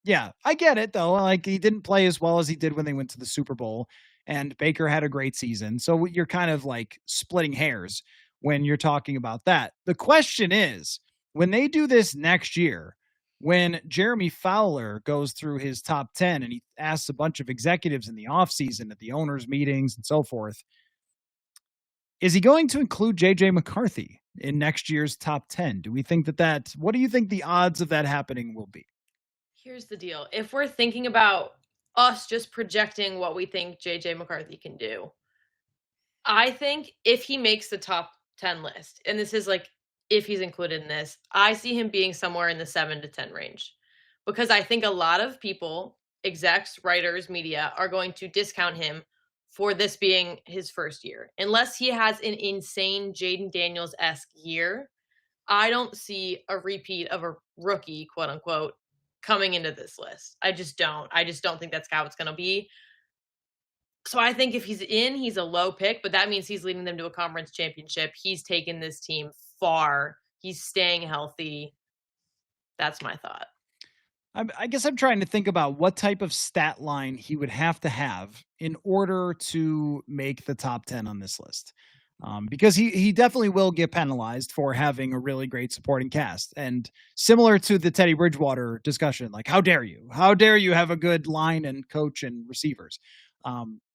Yeah, I get it though. Like he didn't play as well as he did when they went to the Super Bowl, and Baker had a great season. So you're kind of like splitting hairs when you're talking about that. The question is, when they do this next year, when Jeremy Fowler goes through his top 10 and he asks a bunch of executives in the offseason at the owners' meetings and so forth, is he going to include JJ McCarthy in next year's top 10? Do we think what do you think the odds of that happening will be? Here's the deal. If we're thinking about us just projecting what we think JJ McCarthy can do, I think if he makes the top 10 list, and this is like if he's included in this, I see him being somewhere in the 7 to 10 range because I think a lot of people, execs, writers, media, are going to discount him for this being his first year. Unless he has an insane Jaden Daniels-esque year, I don't see a repeat of a rookie, quote unquote, coming into this list. I just don't think that's how it's going to be. So I think if he's in, he's a low pick, but that means he's leading them to a conference championship. He's taken this team far. He's staying healthy. That's my thought. I guess I'm trying to think about what type of stat line he would have to have in order to make the top 10 on this list. because he definitely will get penalized for having a really great supporting cast. And similar to the Teddy Bridgewater discussion, like, how dare you? How dare you have a good line and coach and receivers?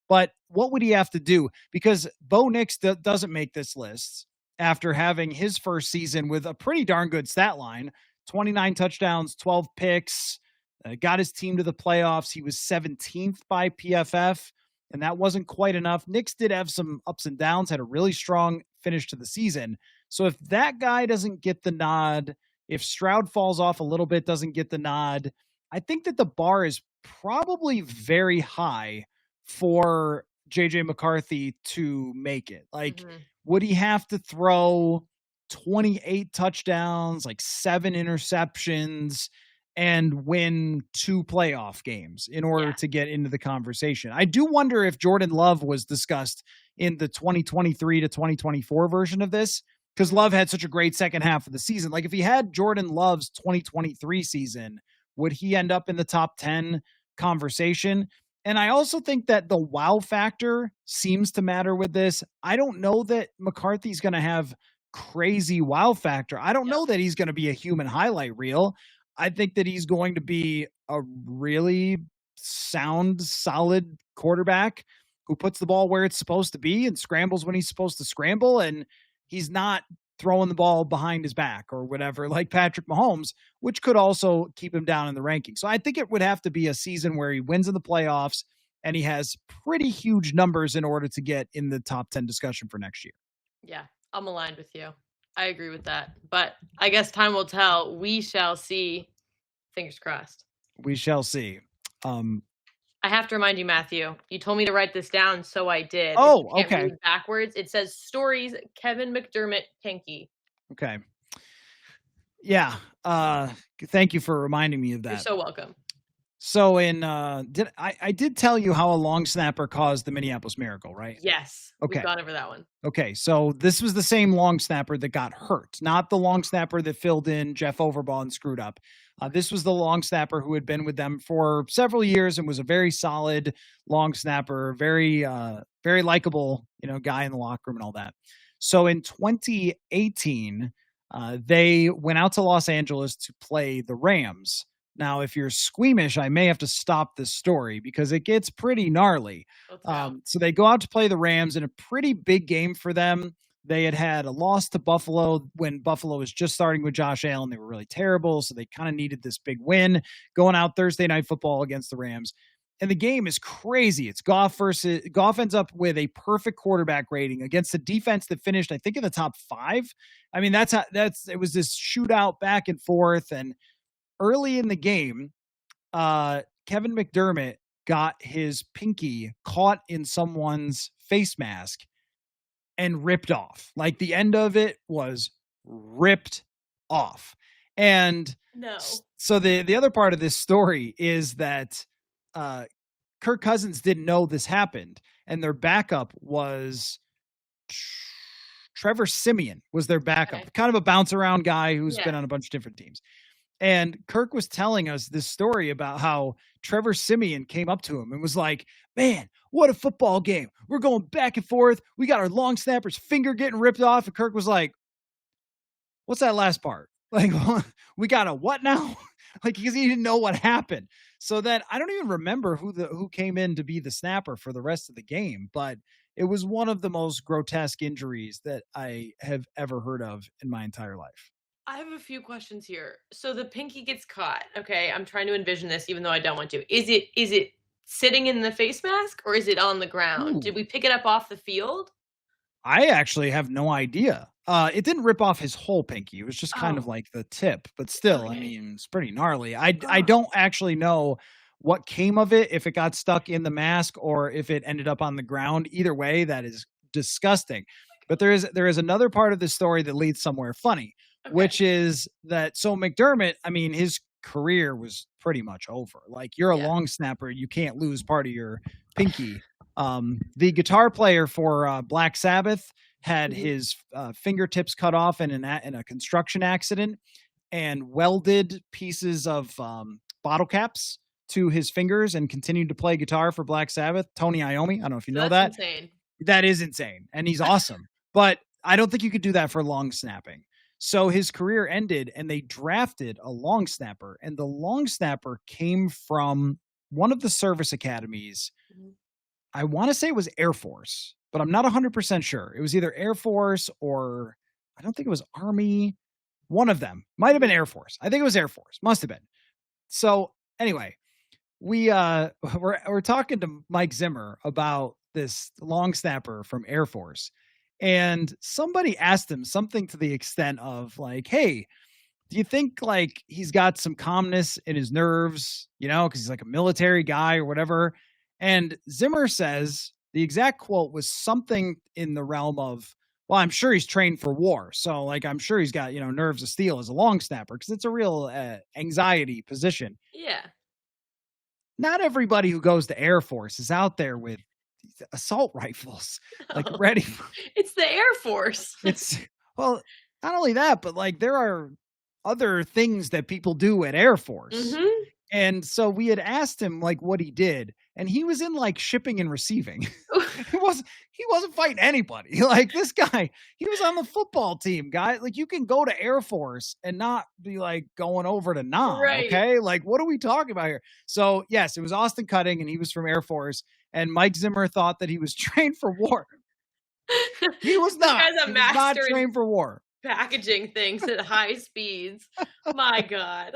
But what would he have to do? Because Bo Nix doesn't make this list after having his first season with a pretty darn good stat line, 29 touchdowns, 12 picks, got his team to the playoffs. He was 17th by PFF, and that wasn't quite enough. Nix did have some ups and downs, had a really strong finish to the season. So if that guy doesn't get the nod, if Stroud falls off a little bit, doesn't get the nod, I think that the bar is probably very high for JJ McCarthy to make it. Like, would he have to throw 28 touchdowns, like 7 interceptions, and win 2 playoff games in order to get into the conversation? I do wonder if Jordan Love was discussed in the 2023 to 2024 version of this, because Love had such a great second half of the season. Like, if he had Jordan Love's 2023 season, would he end up in the top 10 conversation? And I also think that the wow factor seems to matter with this. I don't know that McCarthy's going to have crazy wow factor. I don't know that he's going to be a human highlight reel. I think that he's going to be a really sound, solid quarterback who puts the ball where it's supposed to be and scrambles when he's supposed to scramble. And he's not throwing the ball behind his back or whatever, like Patrick Mahomes, which could also keep him down in the rankings. So I think it would have to be a season where he wins in the playoffs and he has pretty huge numbers in order to get in the top 10 discussion for next year. Yeah, I'm aligned with you. I agree with that. But I guess time will tell. We shall see. Fingers crossed. We shall see. I have to remind you, Matthew, you told me to write this down, so I did. Oh, okay. Read backwards. It says stories, Kevin McDermott, Pinky. Okay. Yeah. Thank you for reminding me of that. You're so welcome. So I did tell you how a long snapper caused the Minneapolis Miracle, right? Yes. Okay. We've gone over that one. Okay. So this was the same long snapper that got hurt, not the long snapper that filled in Jeff Overbaugh and screwed up. This was the long snapper who had been with them for several years and was a very solid long snapper, very likable, guy in the locker room and all that. So in 2018, they went out to Los Angeles to play the Rams. Now, if you're squeamish, I may have to stop this story because it gets pretty gnarly. So they go out to play the Rams in a pretty big game for them. They had a loss to Buffalo when Buffalo was just starting with Josh Allen. They were really terrible, so they kind of needed this big win going out Thursday Night Football against the Rams. And the game is crazy. It's Goff ends up with a perfect quarterback rating against a defense that finished, I think, in the top 5. I mean, it was this shootout back and forth. And early in the game, Kevin McDermott got his pinky caught in someone's face mask and ripped off. Like, the end of it was ripped off. And so the other part of this story is that Kirk Cousins didn't know this happened, and their backup was Trevor Siemian was their backup, kind of a bounce around guy who's been on a bunch of different teams. And Kirk was telling us this story about how Trevor Siemian came up to him and was like, man, what a football game. We're going back and forth. We got our long snapper's finger getting ripped off. And Kirk was like, what's that last part? Like, we got a what now? Like, because he didn't know what happened. So then I don't even remember who came in to be the snapper for the rest of the game, but it was one of the most grotesque injuries that I have ever heard of in my entire life. I have a few questions here. So the pinky gets caught. Okay, I'm trying to envision this, even though I don't want to. Is it sitting in the face mask or is it on the ground? Ooh. Did we pick it up off the field? I actually have no idea. It didn't rip off his whole pinky. It was just kind of like the tip, but still, I mean, it's pretty gnarly. I don't actually know what came of it, if it got stuck in the mask or if it ended up on the ground. Either way, that is disgusting. But there is another part of the story that leads somewhere funny. Which is that, so McDermott, I mean, his career was pretty much over. Like, you're a long snapper, you can't lose part of your pinky. The guitar player for Black Sabbath had his fingertips cut off in a construction accident and welded pieces of bottle caps to his fingers and continued to play guitar for Black Sabbath. Tony Iommi, I don't know if you know that. Insane. That is insane. And he's awesome. But I don't think you could do that for long snapping. So his career ended and they drafted a long snapper, and the long snapper came from one of the service academies. I want to say it was Air Force, but I'm not 100% sure. It was either Air Force or I don't think it was Army. One of them might have been Air Force. I think it was Air Force. Must have been. So anyway, we're talking to Mike Zimmer about this long snapper from Air Force, and somebody asked him something to the extent of like, "Hey, do you think like he's got some calmness in his nerves, because he's like a military guy or whatever?" And Zimmer says the exact quote was something in the realm of, "Well, I'm sure he's trained for war. So like, I'm sure he's got, nerves of steel as a long snapper because it's a real anxiety position." Yeah. Not everybody who goes to Air Force is out there with assault rifles, like ready. It's the Air Force. Well, not only that, but like there are other things that people do at Air Force. Mm-hmm. And so we had asked him like what he did, and he was in like shipping and receiving. He wasn't fighting anybody. Like this guy, he was on the football team, guy. Like you can go to Air Force and not be like going over to Nam. Right. Okay. Like what are we talking about here? So yes, it was Austin Cutting and he was from Air Force, and Mike Zimmer thought that he was trained for war. He was not. He was not trained for war. Packaging things at high speeds. My God.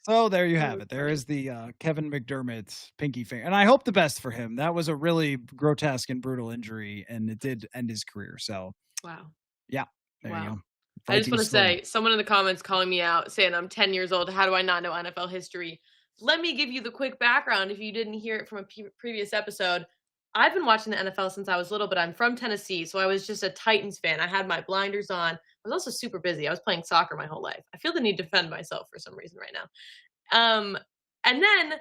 So there you have it. There is the Kevin McDermott pinky finger. And I hope the best for him. That was a really grotesque and brutal injury, and it did end his career. So, wow. Yeah. There you go. I just want to say, someone in the comments calling me out saying I'm 10 years old. How do I not know NFL history? Let me give you the quick background if you didn't hear it from a previous episode. I've been watching the NFL since I was little, but I'm from Tennessee, so I was just a Titans fan. I had my blinders on. I was also super busy. I was playing soccer my whole life. I feel the need to defend myself for some reason right now. And then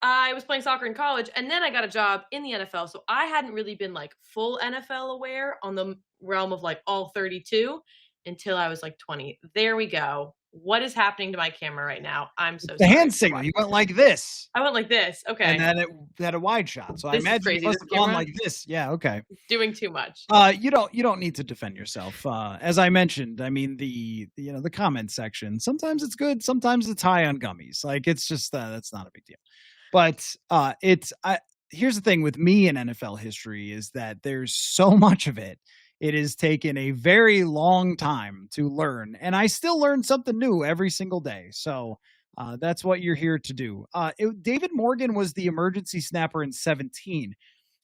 I was playing soccer in college, and then I got a job in the NFL. So I hadn't really been like full NFL aware on the realm of like all 32 until I was like 20. There we go. What is happening to my camera right now? I'm so sorry. The hand signal. You went like this. I went like this. Okay. And then it had a wide shot. So this I imagine you must have gone like this. Yeah. Okay. Doing too much. You don't need to defend yourself. As I mentioned, I mean the comment section. Sometimes it's good. Sometimes it's high on gummies. Like it's just that's not a big deal. But here's the thing with me in NFL history is that there's so much of it. It has taken a very long time to learn, and I still learn something new every single day. So that's what you're here to do. David Morgan was the emergency snapper in 17.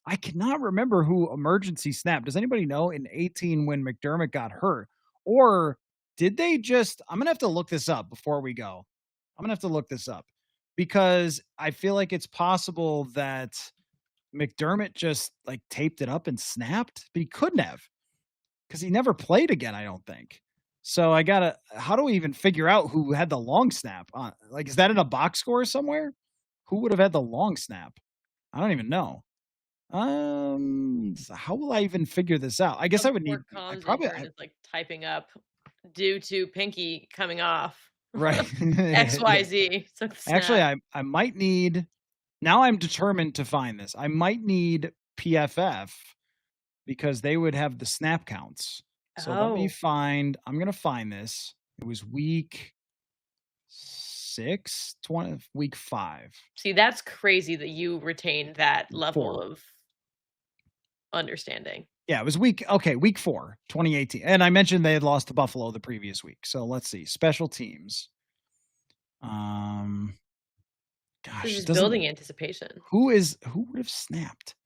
I cannot remember who emergency snapped. Does anybody know in 18 when McDermott got hurt? Or did they just, I'm going to have to look this up before we go. I'm going to have to look this up because I feel like it's possible that McDermott just like taped it up and snapped, but he couldn't have. Because he never played again, I don't think. So how do we even figure out who had the long snap? Like, is that in a box score somewhere? Who would have had the long snap? I don't even know. How will I even figure this out? I guess I would need like typing up due to pinky coming off. Right. XYZ. Actually, I might need, now I'm determined to find this. I might need PFF. Because they would have the snap counts. So let me find, I'm going to find this. It was week 5. See, that's crazy that you retained that level of understanding. Yeah, it was week 4, 2018. And I mentioned they had lost to Buffalo the previous week. So let's see. Special teams. Gosh. This is building anticipation. Who would have snapped?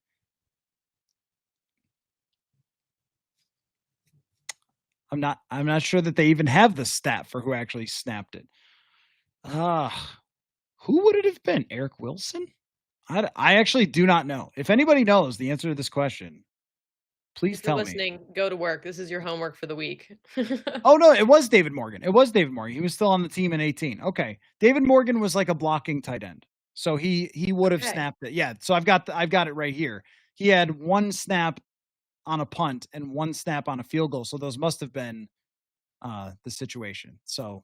I'm not sure that they even have the stat for who actually snapped it. Who would it have been? Eric Wilson? I actually do not know. If anybody knows the answer to this question, please tell me. If you're listening, go to work. This is your homework for the week. Oh, no, it was David Morgan. He was still on the team in 18. Okay. David Morgan was like a blocking tight end. So he would have snapped it. Yeah. So I've got it right here. He had one snap on a punt and one snap on a field goal. So those must have been the situation. So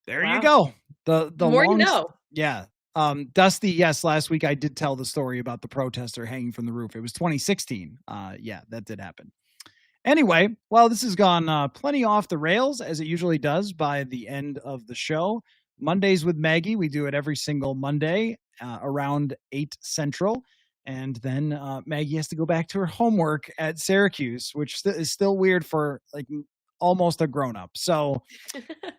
there you go. The more you know. Yeah. Dusty, yes, last week I did tell the story about the protester hanging from the roof. It was 2016. Yeah, that did happen. Anyway, well, this has gone plenty off the rails, as it usually does by the end of the show. Mondays with Maggie, we do it every single Monday around 8 Central. And then Maggie has to go back to her homework at Syracuse, which is still weird for like almost a grown-up. So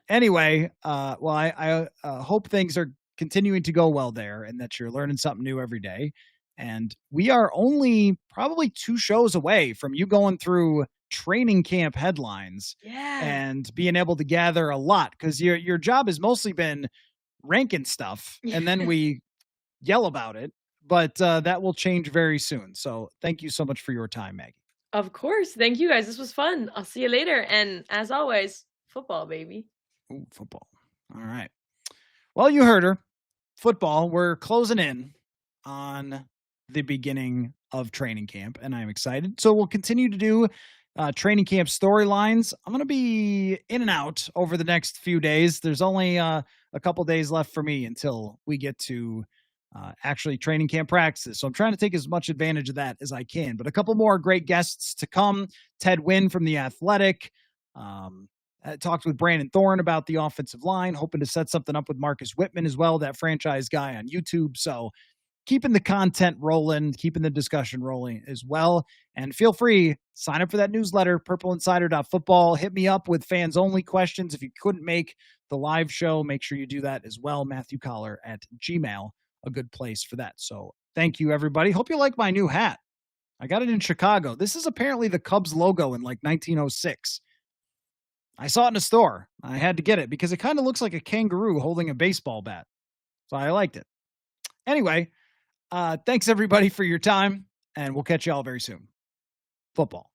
anyway, well, I hope things are continuing to go well there and that you're learning something new every day. And we are only probably 2 shows away from you going through training camp headlines and being able to gather a lot, because your job has mostly been ranking stuff and then we yell about it. But that will change very soon. So thank you so much for your time, Maggie. Of course. Thank you, guys. This was fun. I'll see you later. And as always, football, baby. Ooh, football. All right. Well, you heard her. Football. We're closing in on the beginning of training camp, and I'm excited. So we'll continue to do training camp storylines. I'm going to be in and out over the next few days. There's only a couple days left for me until we get to actually training camp practices. So I'm trying to take as much advantage of that as I can. But a couple more great guests to come. Ted Wynn from The Athletic. I talked with Brandon Thorne about the offensive line, hoping to set something up with Marcus Whitman as well, that franchise guy on YouTube. So keeping the content rolling, keeping the discussion rolling as well. And feel free, sign up for that newsletter, purpleinsider.football. Hit me up with fans only questions. If you couldn't make the live show, make sure you do that as well. Matthew Coller at Gmail, a good place for that. So thank you, everybody. Hope you like my new hat. I got it in Chicago. This is apparently the Cubs logo in like 1906. I saw it in a store. I had to get it because it kind of looks like a kangaroo holding a baseball bat. So I liked it. Anyway, thanks everybody for your time, and we'll catch you all very soon. Football.